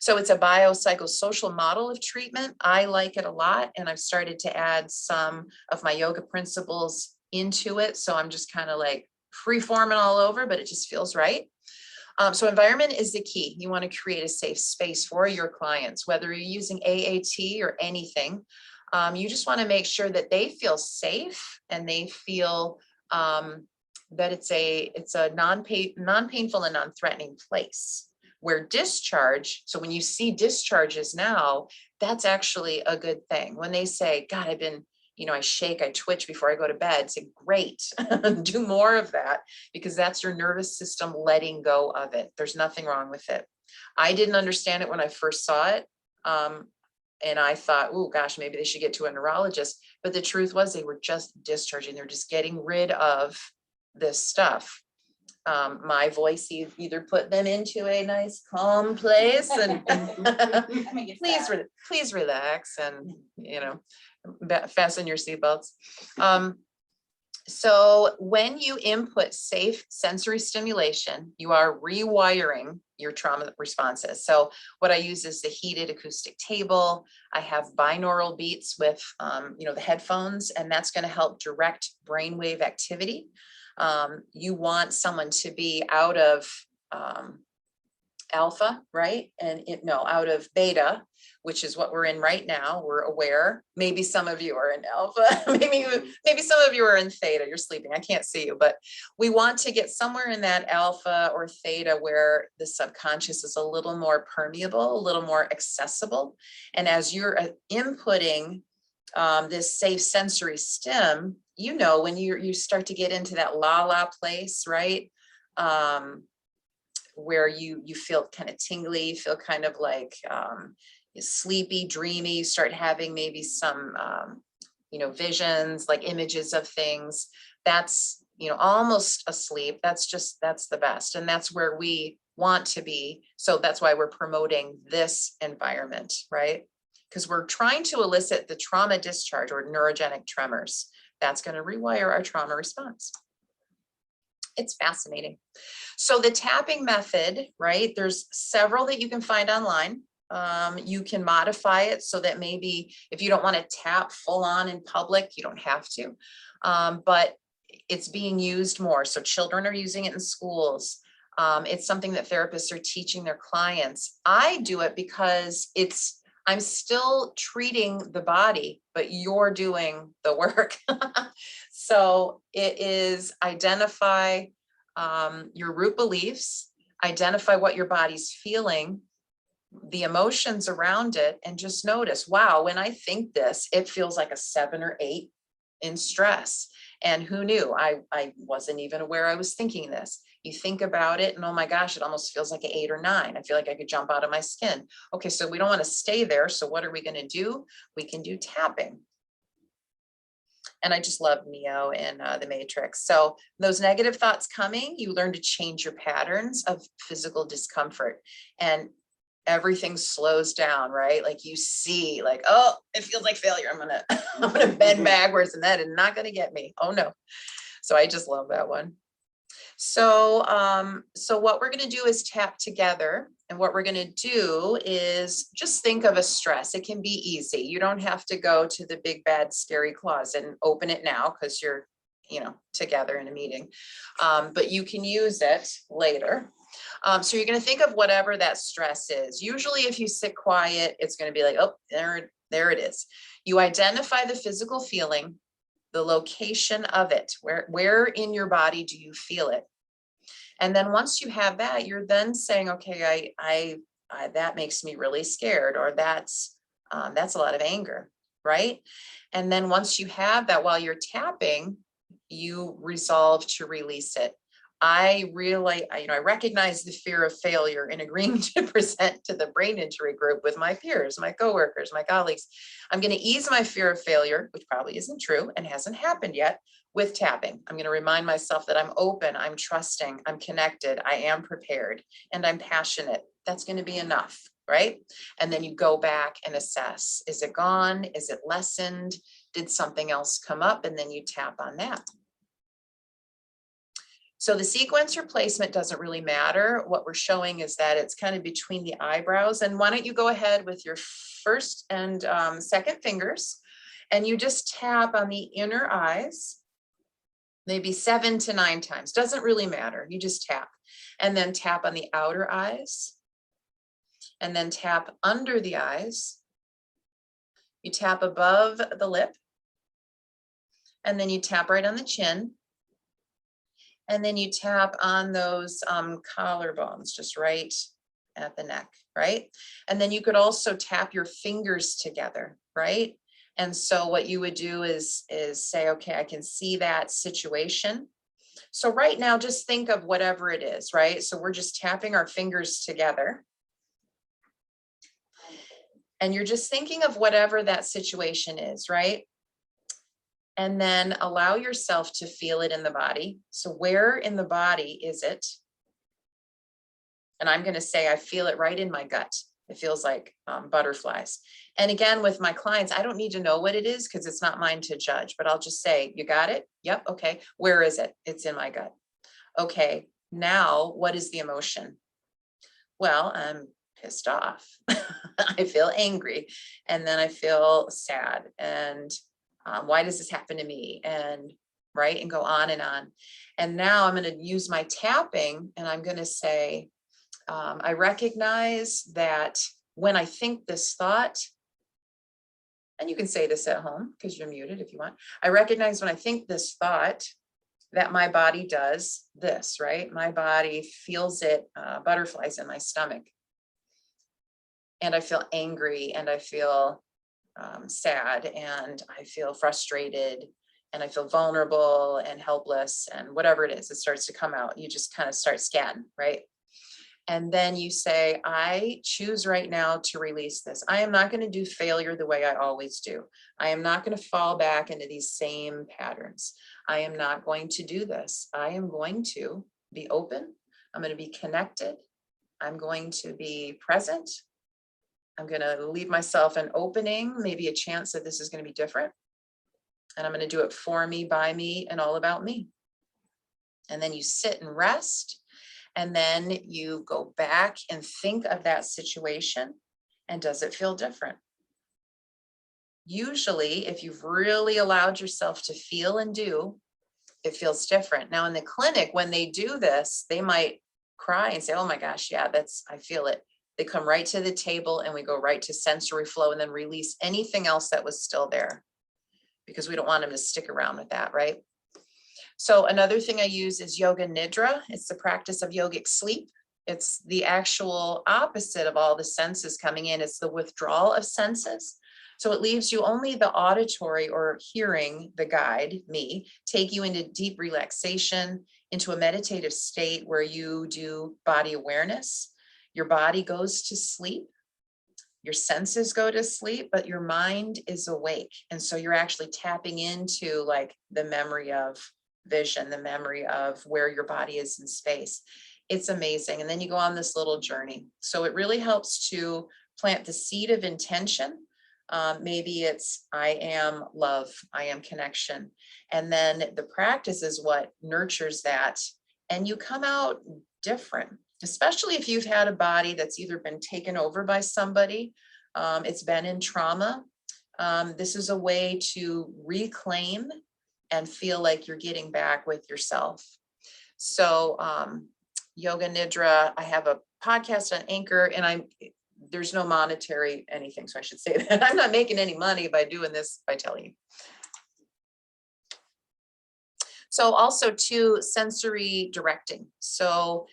So it's a biopsychosocial model of treatment. I like it a lot, and I've started to add some of my yoga principles into it. So I'm just kind of like free forming all over, but it just feels right. So environment is the key. You want to create a safe space for your clients, whether you're using AAT or anything. You just want to make sure that they feel safe and they feel that it's a non-painful and non-threatening place where discharge. So when you see discharges now, that's actually a good thing. When they say, God, I've been, I shake, I twitch before I go to bed, say, great, do more of that, because that's your nervous system letting go of it. There's nothing wrong with it. I didn't understand it when I first saw it. And I thought, oh gosh, maybe they should get to a neurologist. But the truth was they were just discharging. They're just getting rid of this stuff. My voice either put them into a nice calm place and please relax and, fasten your seatbelts. So when you input safe sensory stimulation, you are rewiring your trauma responses. So what I use is the heated acoustic table. I have binaural beats with, the headphones, and that's going to help direct brainwave activity. You want someone to be out of alpha, right? And out of beta, which is what we're in right now. We're aware. Maybe some of you are in alpha. maybe some of you are in theta. You're sleeping. I can't see you, but we want to get somewhere in that alpha or theta where the subconscious is a little more permeable, a little more accessible. And as you're inputting this safe sensory stim, when you start to get into that la place, right? Where you feel kind of tingly, you feel kind of like sleepy, dreamy, you start having maybe some, visions, like images of things. That's, almost asleep. That's the best. And that's where we want to be. So that's why we're promoting this environment, right? Because we're trying to elicit the trauma discharge or neurogenic tremors. That's going to rewire our trauma response. It's fascinating. So the tapping method, right? There's several that you can find online. You can modify it so that maybe if you don't want to tap full on in public, you don't have to, but it's being used more. So children are using it in schools. It's something that therapists are teaching their clients. I do it because I'm still treating the body, but you're doing the work. So it is identify your root beliefs, identify what your body's feeling, the emotions around it, and just notice, wow, when I think this, it feels like a 7 or 8 in stress. And who knew? I wasn't even aware I was thinking this. You think about it and oh my gosh, it almost feels like an 8 or 9. I feel like I could jump out of my skin. Okay, so we don't want to stay there. So what are we going to do? We can do tapping. And I just love Neo and the Matrix. So those negative thoughts coming, you learn to change your patterns of physical discomfort and everything slows down, right? Like you see, like, oh, it feels like failure. I'm gonna bend backwards and that is not gonna get me. Oh no. So I just love that one. So, so what we're going to do is tap together, and what we're going to do is just think of a stress. It can be easy. You don't have to go to the big, bad, scary closet and open it now because you're, together in a meeting, but you can use it later. So you're going to think of whatever that stress is. Usually if you sit quiet, it's going to be like, oh, there it is. You identify the physical feeling, the location of it, where in your body do you feel it? And then once you have that, you're then saying, okay, I that makes me really scared, or that's a lot of anger, right? And then once you have that, while you're tapping, you resolve to release it. I really, I recognize the fear of failure in agreeing to present to the brain injury group with my peers, my coworkers, my colleagues. I'm going to ease my fear of failure, which probably isn't true and hasn't happened yet, with tapping. I'm going to remind myself that I'm open, I'm trusting, I'm connected, I am prepared, and I'm passionate. That's going to be enough, right? And then you go back and assess. Is it gone? Is it lessened? Did something else come up? And then you tap on that. So the sequence or placement doesn't really matter. What we're showing is that it's kind of between the eyebrows. And why don't you go ahead with your first and second fingers, and you just tap on the inner eyes, maybe 7 to 9 times. Doesn't really matter. You just tap, and then tap on the outer eyes, and then tap under the eyes. You tap above the lip, and then you tap right on the chin. And then you tap on those collarbones, just right at the neck, right? And then you could also tap your fingers together, right? And so what you would do is say, okay, I can see that situation. So right now, just think of whatever it is, right? So we're just tapping our fingers together. And you're just thinking of whatever that situation is, right? And then allow yourself to feel it in the body. So where in the body is it? And I'm going to say, I feel it right in my gut. It feels like butterflies. And again, with my clients, I don't need to know what it is because it's not mine to judge, but I'll just say, you got it? Yep. Okay. Where is it? It's in my gut. Okay. Now, what is the emotion? Well, I'm pissed off. I feel angry. And then I feel sad. And why does this happen to me? And right, and go on and on. And now I'm going to use my tapping, and I'm going to say, I recognize that when I think this thought, and you can say this at home because you're muted if you want. I recognize when I think this thought that my body does this, right? My body feels it, butterflies in my stomach. And I feel angry, and I feel sad, and I feel frustrated, and I feel vulnerable and helpless, and whatever it is, it starts to come out. You just kind of start scatting, right? And then you say, I choose right now to release this. I am not going to do failure the way I always do. I am not going to fall back into these same patterns. I am not going to do this. I am going to be open. I'm going to be connected. I'm going to be present. I'm going to leave myself an opening, maybe a chance that this is going to be different. And I'm going to do it for me, by me, and all about me. And then you sit and rest. And then you go back and think of that situation. And does it feel different? Usually, if you've really allowed yourself to feel and do, it feels different. Now in the clinic, when they do this, they might cry and say, oh my gosh, yeah, I feel it. They come right to the table, and we go right to sensory flow, and then release anything else that was still there, because we don't want them to stick around with that, right? So another thing I use is yoga nidra. It's the practice of yogic sleep. It's the actual opposite of all the senses coming in. It's the withdrawal of senses. So it leaves you only the auditory or hearing, the guide, me, take you into deep relaxation, into a meditative state where you do body awareness. Your body goes to sleep, your senses go to sleep, but your mind is awake. And so you're actually tapping into like the memory of vision, the memory of where your body is in space. It's amazing. And then you go on this little journey. So it really helps to plant the seed of intention. Maybe it's, I am love, I am connection. And then the practice is what nurtures that. And you come out different, especially if you've had a body that's either been taken over by somebody, it's been in trauma. This is a way to reclaim and feel like you're getting back with yourself. So Yoga Nidra, I have a podcast on Anchor, and there's no monetary anything, so I should say that. I'm not making any money by doing this, by telling you. So also too, sensory directing. So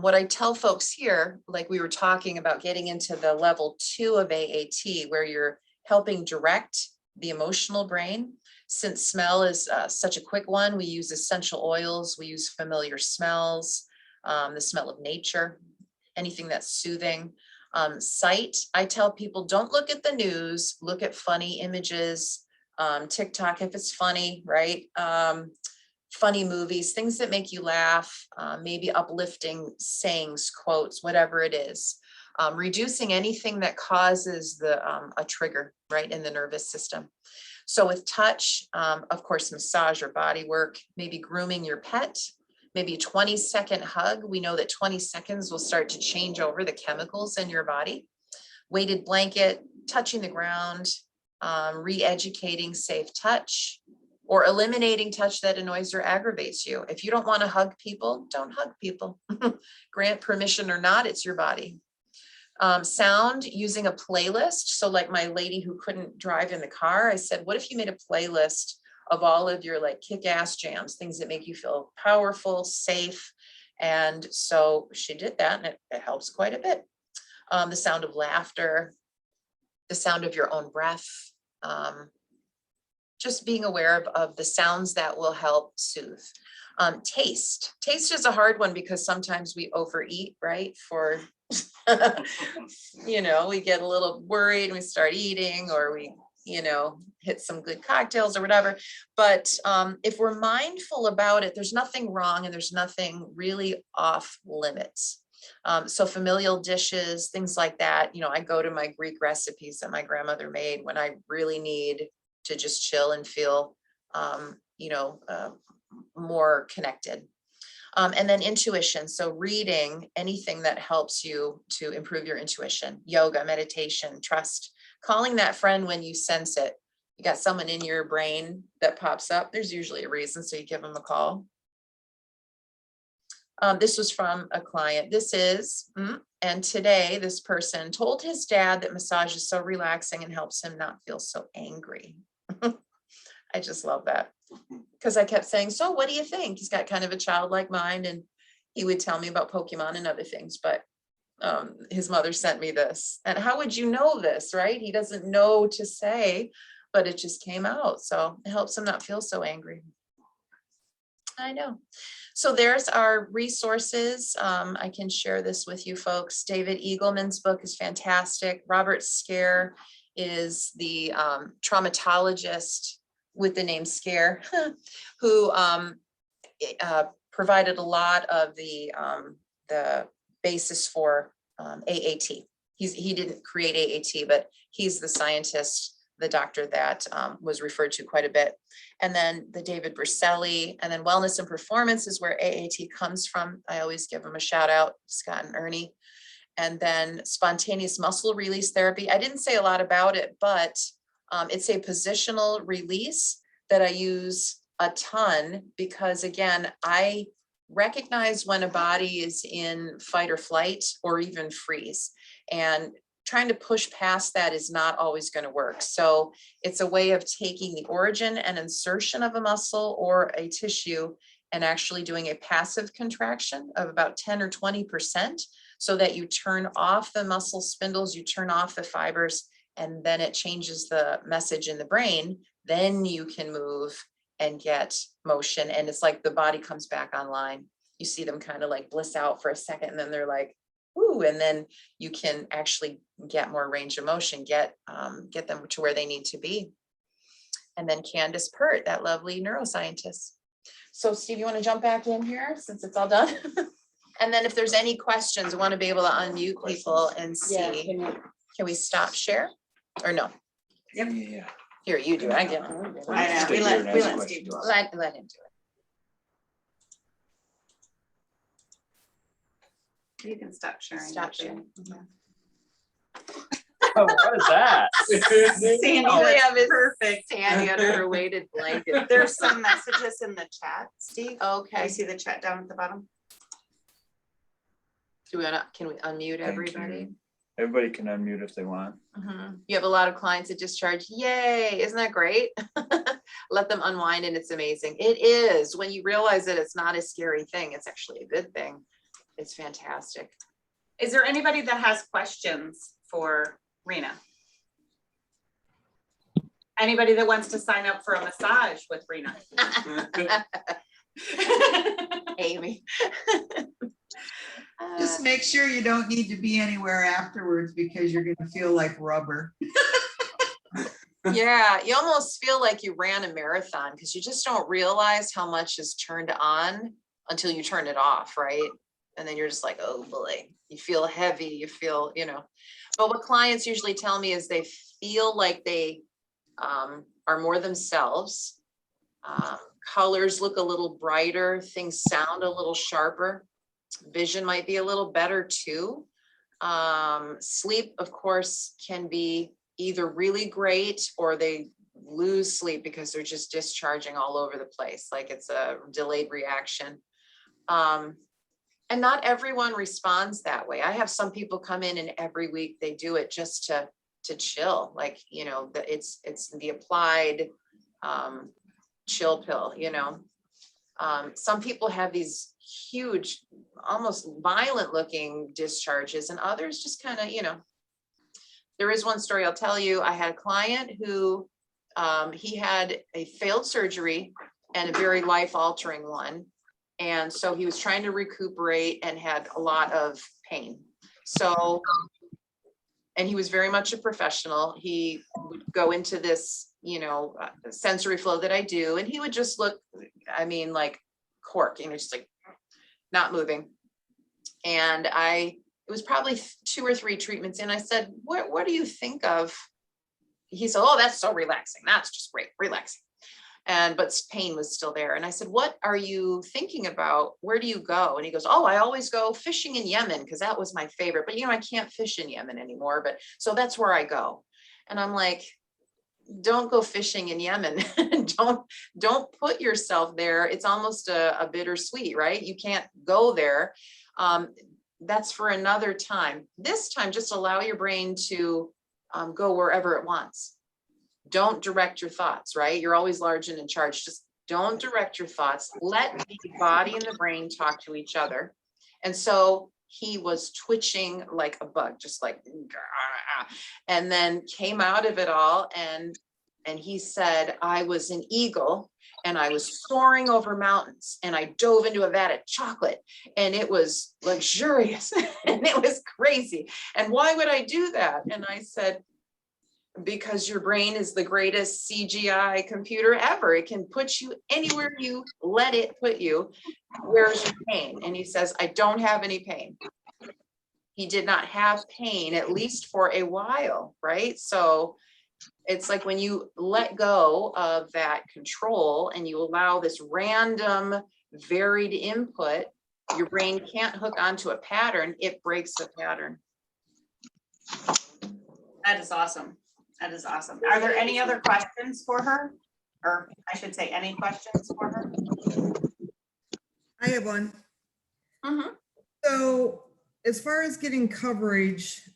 what I tell folks here, like we were talking about getting into the level 2 of AAT, where you're helping direct the emotional brain. Since smell is such a quick one, we use essential oils, we use familiar smells, the smell of nature, anything that's soothing. Sight, I tell people, don't look at the news, look at funny images, TikTok if it's funny, right? Funny movies, things that make you laugh, maybe uplifting sayings, quotes, whatever it is. Reducing anything that causes a trigger, right, in the nervous system. So with touch, of course, massage or body work, maybe grooming your pet, maybe a 20-second hug. We know that 20 seconds will start to change over the chemicals in your body. Weighted blanket, touching the ground, re-educating safe touch, or eliminating touch that annoys or aggravates you. If you don't want to hug people, don't hug people. Grant permission or not, it's your body. Sound, using a playlist. So like my lady who couldn't drive in the car, I said, what if you made a playlist of all of your like kick-ass jams, things that make you feel powerful, safe. And so she did that, and it helps quite a bit. The sound of laughter, the sound of your own breath, just being aware of the sounds that will help soothe. Taste is a hard one because sometimes we overeat, right? For, we get a little worried and we start eating, or we, hit some good cocktails or whatever. But if we're mindful about it, there's nothing wrong and there's nothing really off limits. So familial dishes, things like that. I go to my Greek recipes that my grandmother made when I really need to just chill and feel, more connected. And then intuition. So reading anything that helps you to improve your intuition, yoga, meditation, trust, calling that friend when you sense it. You got someone in your brain that pops up, there's usually a reason, so you give them a call. This was from a client. And today this person told his dad that massage is so relaxing and helps him not feel so angry. I just love that, because I kept saying, so what do you think? He's got kind of a childlike mind, and he would tell me about Pokemon and other things, but his mother sent me this. And how would you know this, right? He doesn't know to say, but it just came out. So it helps him not feel so angry. I know. So there's our resources. I can share this with you folks. David Eagleman's book is fantastic. Robert Scare is the traumatologist with the name Scare, who provided a lot of the basis for AAT. He didn't create AAT, but he's the scientist, the doctor that was referred to quite a bit. And then the David Berselli, and then Wellness and Performance is where AAT comes from. I always give them a shout out, Scott and Ernie. And then Spontaneous Muscle Release Therapy. I didn't say a lot about it, but it's a positional release that I use a ton, because again, I recognize when a body is in fight or flight or even freeze, and trying to push past that is not always going to work. So it's a way of taking the origin and insertion of a muscle or a tissue and actually doing a passive contraction of about 10 or 20%, so that you turn off the muscle spindles, you turn off the fibers, and then it changes the message in the brain. Then you can move and get motion. And it's like the body comes back online. You see them kind of like bliss out for a second, and then they're like, ooh, and then you can actually get more range of motion, get them to where they need to be. And then Candace Pert, that lovely neuroscientist. So Steve, you want to jump back in here since it's all done? And then if there's any questions, I want to be able to unmute people and see. Can we stop share or no? Yeah. Here, you do it. I get it. I know, we let Steve do it. Let him do it. You can stop sharing. Stop sharing. Oh, what is that? Sandy, Oh, we that's have his perfect. Sandy under her weighted blanket. There's some messages in the chat, Steve. Okay. I see the chat down at the bottom. Can we unmute everybody? Everybody can unmute if they want. You have a lot of clients that discharge. Yay, isn't that great? Let them unwind, and it's amazing. It is. When you realize that it's not a scary thing, it's actually a good thing. It's fantastic. Is there anybody that has questions for Rena? Anybody that wants to sign up for a massage with Rena? Amy. Just make sure you don't need to be anywhere afterwards because you're gonna feel like rubber. Yeah, you almost feel like you ran a marathon because you just don't realize how much is turned on until you turn it off, right? And then you're just like, oh boy, you feel heavy, you feel, But what clients usually tell me is they feel like they are more themselves. Colors look a little brighter, things sound a little sharper. Vision might be a little better too. Sleep, of course, can be either really great or they lose sleep because they're just discharging all over the place, like it's a delayed reaction. And not everyone responds that way. I have some people come in and every week they do it just to chill, like, it's the applied chill pill, Some people have these huge, almost violent looking discharges, and others just kind of, There is one story I'll tell you. I had a client who he had a failed surgery and a very life-altering one. And so he was trying to recuperate and had a lot of pain. So, and he was very much a professional. He would go into this, sensory flow that I do, and he would just look, like cork, just like not moving. And it was probably 2 or 3 treatments in. I said, what do you think of? He said, oh, that's so relaxing. That's just great, relaxing. But pain was still there. And I said, what are you thinking about? Where do you go? And he goes, oh, I always go fishing in Yemen because that was my favorite. But, I can't fish in Yemen anymore. But so that's where I go. And I'm like, don't go fishing in Yemen. don't put yourself there. It's almost a bittersweet, right? You can't go there. That's for another time. This time, just allow your brain to go wherever it wants. Don't direct your thoughts, right? You're always large and in charge. Just don't direct your thoughts. Let the body and the brain talk to each other. And so he was twitching like a bug, just like, and then came out of it all. And he said, I was an eagle and I was soaring over mountains and I dove into a vat of chocolate and it was luxurious and it was crazy. And why would I do that? And I said, because your brain is the greatest CGI computer ever. It can put you anywhere you let it put you. Where's your pain? And he says, I don't have any pain. He did not have pain, at least for a while, right? So it's like when you let go of that control and you allow this random varied input, your brain can't hook onto a pattern, it breaks the pattern. That is awesome. That is awesome. Are there any other questions for her? Or I should say, any questions for her? I have one. Mhm. So as far as getting coverage,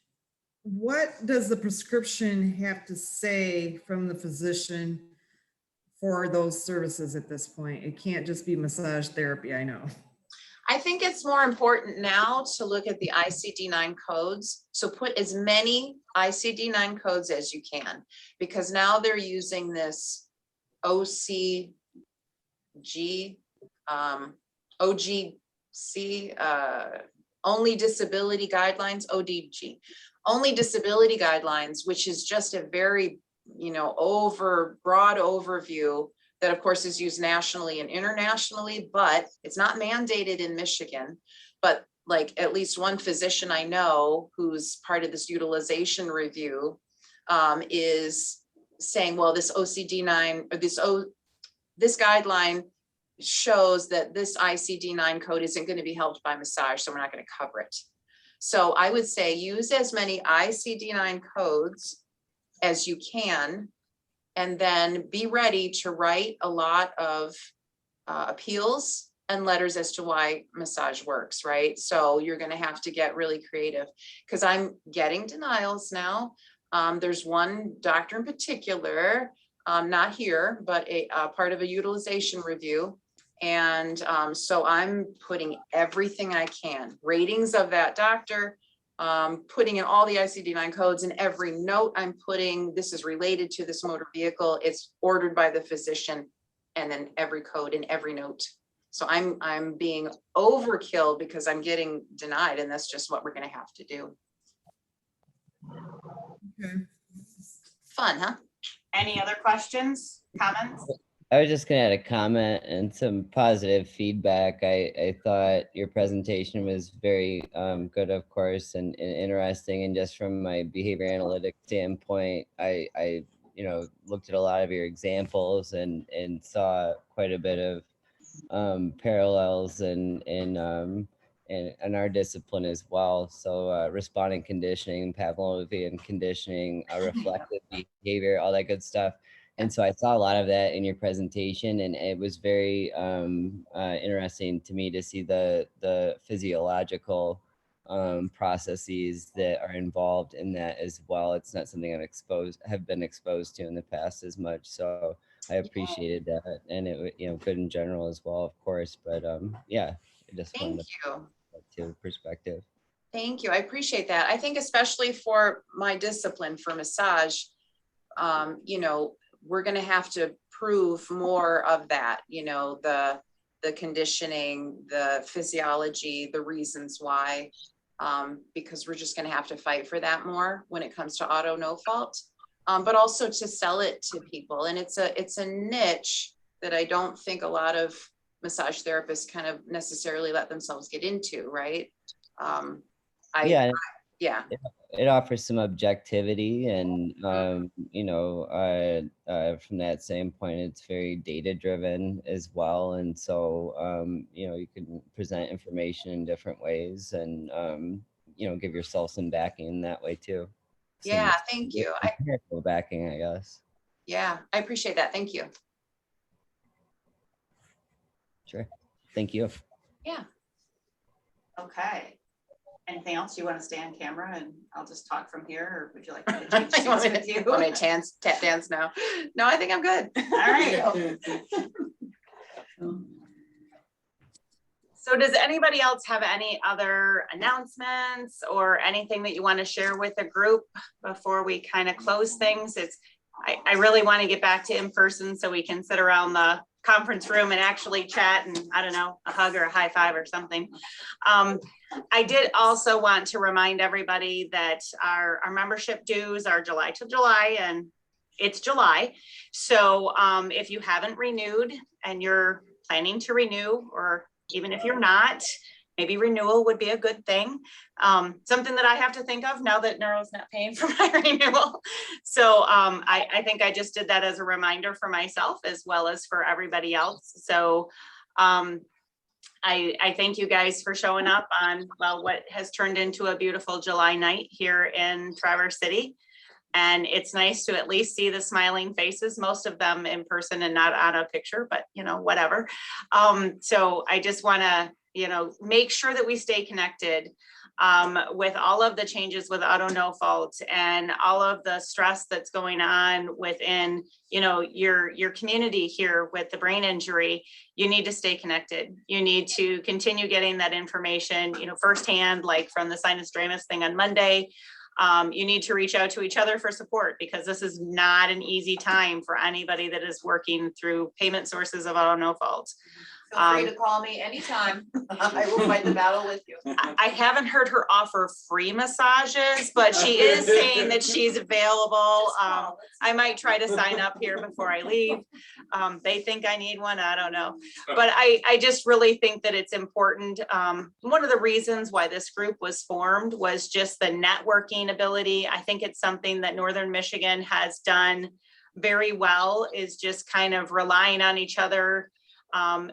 what does the prescription have to say from the physician for those services at this point? It can't just be massage therapy, I know. I think it's more important now to look at the ICD-9 codes. So put as many ICD-9 codes as you can, because now they're using this OGC, only disability guidelines, ODG, only disability guidelines, which is just a very, broad overview that of course is used nationally and internationally, but it's not mandated in Michigan. But like at least one physician I know who's part of this utilization review is saying, well, this OCD-9 or this guideline shows that this ICD-9 code isn't going to be helped by massage, so we're not going to cover it. So I would say use as many ICD-9 codes as you can, and then be ready to write a lot of appeals and letters as to why massage works, right? So you're going to have to get really creative, because I'm getting denials now. There's one doctor in particular, not here, but a part of a utilization review. And so I'm putting everything I can, ratings of that doctor, putting in all the ICD-9 codes, and every note I'm putting, this is related to this motor vehicle, it's ordered by the physician, and then every code in every note. So I'm being overkill because I'm getting denied, and that's just what we're gonna have to do. Okay. Fun, huh? Any other questions, comments? I was just gonna add a comment and some positive feedback. I thought your presentation was very good, of course, and interesting. And just from my behavior analytics standpoint, I looked at a lot of your examples and saw quite a bit of parallels in our discipline as well. So responding conditioning, Pavlovian conditioning, reflective behavior, all that good stuff. And so I saw a lot of that in your presentation, and it was very interesting to me to see the physiological processes that are involved in that as well. It's not something have been exposed to in the past as much. So I appreciated that, and it good in general as well, of course. But yeah, I just Thank wanted you. to put that to perspective. Thank you. I appreciate that. I think especially for my discipline for massage, we're going to have to prove more of that, the conditioning, the physiology, the reasons why, because we're just going to have to fight for that more when it comes to auto no fault, but also to sell it to people. And it's a niche that I don't think a lot of massage therapists kind of necessarily let themselves get into, right? Yeah. It offers some objectivity, and from that standpoint, it's very data driven as well. And so you can present information in different ways, and give yourself some backing in that way too. Yeah, thank you. Backing, I guess. Yeah, I appreciate that. Thank you. Sure. Thank you. Yeah. Okay. Anything else you want to stay on camera and I'll just talk from here, or would you like me to change seats with you? Want me to tap dance now? No, I think I'm good. All right. So does anybody else have any other announcements or anything that you want to share with the group before we kind of close things? I really want to get back to in person so we can sit around the conference room and actually chat, and I don't know, a hug or a high five or something. I did also want to remind everybody that our membership dues are July to July, and it's July. So if you haven't renewed and you're planning to renew, or even if you're not, maybe renewal would be a good thing. Something that I have to think of now that Neuro's not paying for my renewal. So I think I just did that as a reminder for myself as well as for everybody else. So I thank you guys for showing up on, well, what has turned into a beautiful July night here in Traverse City. And it's nice to at least see the smiling faces, most of them in person and not on a picture, but whatever. So I just want to, make sure that we stay connected with all of the changes with auto no fault and all of the stress that's going on within, your community here with the brain injury. You need to stay connected. You need to continue getting that information, firsthand, like from the sinus drainage thing on Monday. You need to reach out to each other for support, because this is not an easy time for anybody that is working through payment sources of auto no fault. Feel free to call me anytime. I will fight the battle with you. I haven't heard her offer free massages, but she is saying that she's available. I might try to sign up here before I leave. They think I need one, I don't know. But I just really think that it's important. One of the reasons why this group was formed was just the networking ability. I think it's something that Northern Michigan has done very well, is just kind of relying on each other.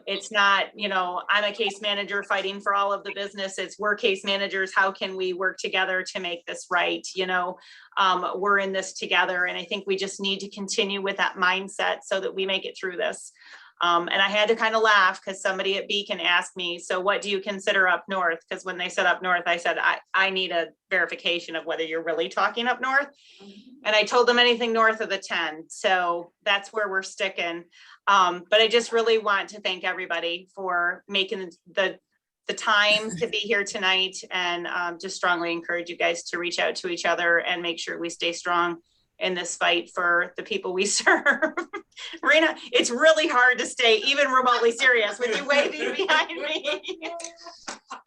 It's not, I'm a case manager fighting for all of the business. It's we're case managers. How can we work together to make this right? We're in this together. And I think we just need to continue with that mindset so that we make it through this. And I had to kind of laugh because somebody at Beacon asked me, so what do you consider up north? Because when they said up north, I said, I need a verification of whether you're really talking up north. And I told them anything north of the 10. So that's where we're sticking. But I just really want to thank everybody for making the the time to be here tonight, and just strongly encourage you guys to reach out to each other and make sure we stay strong in this fight for the people we serve. Rena, it's really hard to stay even remotely serious with you waving behind me.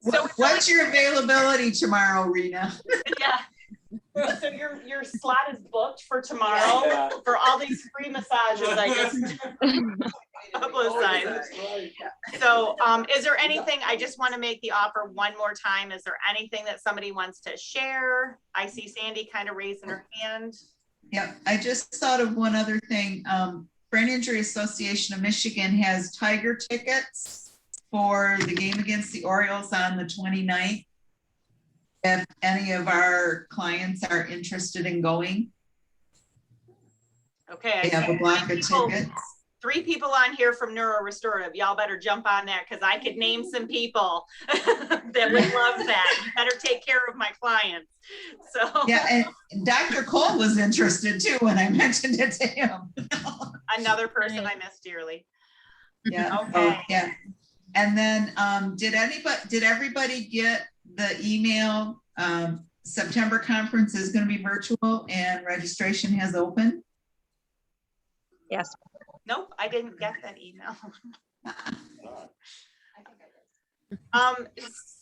So What's your availability tomorrow, Rena? yeah. So your slot is booked for tomorrow for all these free massages I just publicized. So is there anything, I just want to make the offer one more time. Is there anything that somebody wants to share? I see Sandy kind of raising her hand. Yeah, I just thought of one other thing. Brain Injury Association of Michigan has Tiger tickets for the game against the Orioles on the 29th. If any of our clients are interested in going, Okay. they have a block of tickets. 3 people on here from Neuro Restorative. Y'all better jump on that because I could name some people that would love that. You better take care of my clients. So Yeah, and Dr. Cole was interested too when I mentioned it to him. another person I miss dearly. Yeah. Okay. Oh, yeah. And then did everybody get the email? September conference is going to be virtual and registration has opened. Yes. Nope, I didn't get that email.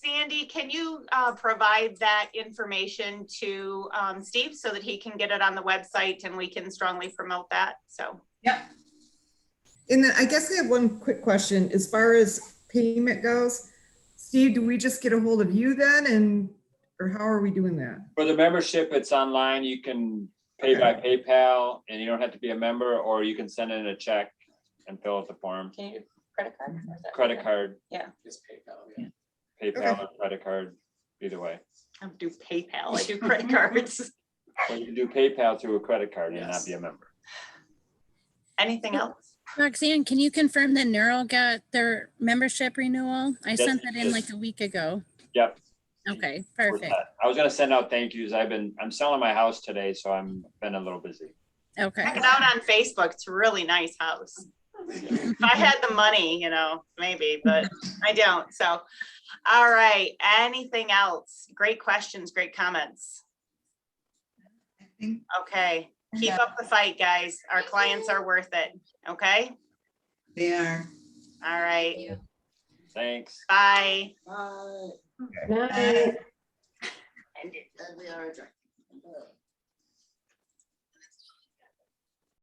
Sandy, can you provide that information to Steve so that he can get it on the website and we can strongly promote that? So. Yep. And then I guess I have one quick question. As far as payment goes, Steve, do we just get a hold of you then, or how are we doing that? For the membership, it's online. You can pay by PayPal and you don't have to be a member, or you can send in a check and fill out the form. Can you do credit card? Or is that Credit card. Yeah. Just PayPal. Yeah. PayPal or credit card, either way. I don't do PayPal, I do credit cards. Or you can do PayPal through a credit card and not be a member. Anything else? Roxanne, can you confirm that Neuro got their membership renewal? I Yes, sent that in yes. like a week ago. Yep. Okay, we're perfect. set. I was gonna send out thank yous. I'm selling my house today, so I'm been a little busy. Okay. Check it out on Facebook. It's a really nice house. If I had the money, you know, maybe, but I don't. So, all right. Anything else? Great questions, great comments. I think Okay. Keep up the fight, guys. Our clients are worth it. Okay. they are. All right. Thanks. Bye. Night. End it.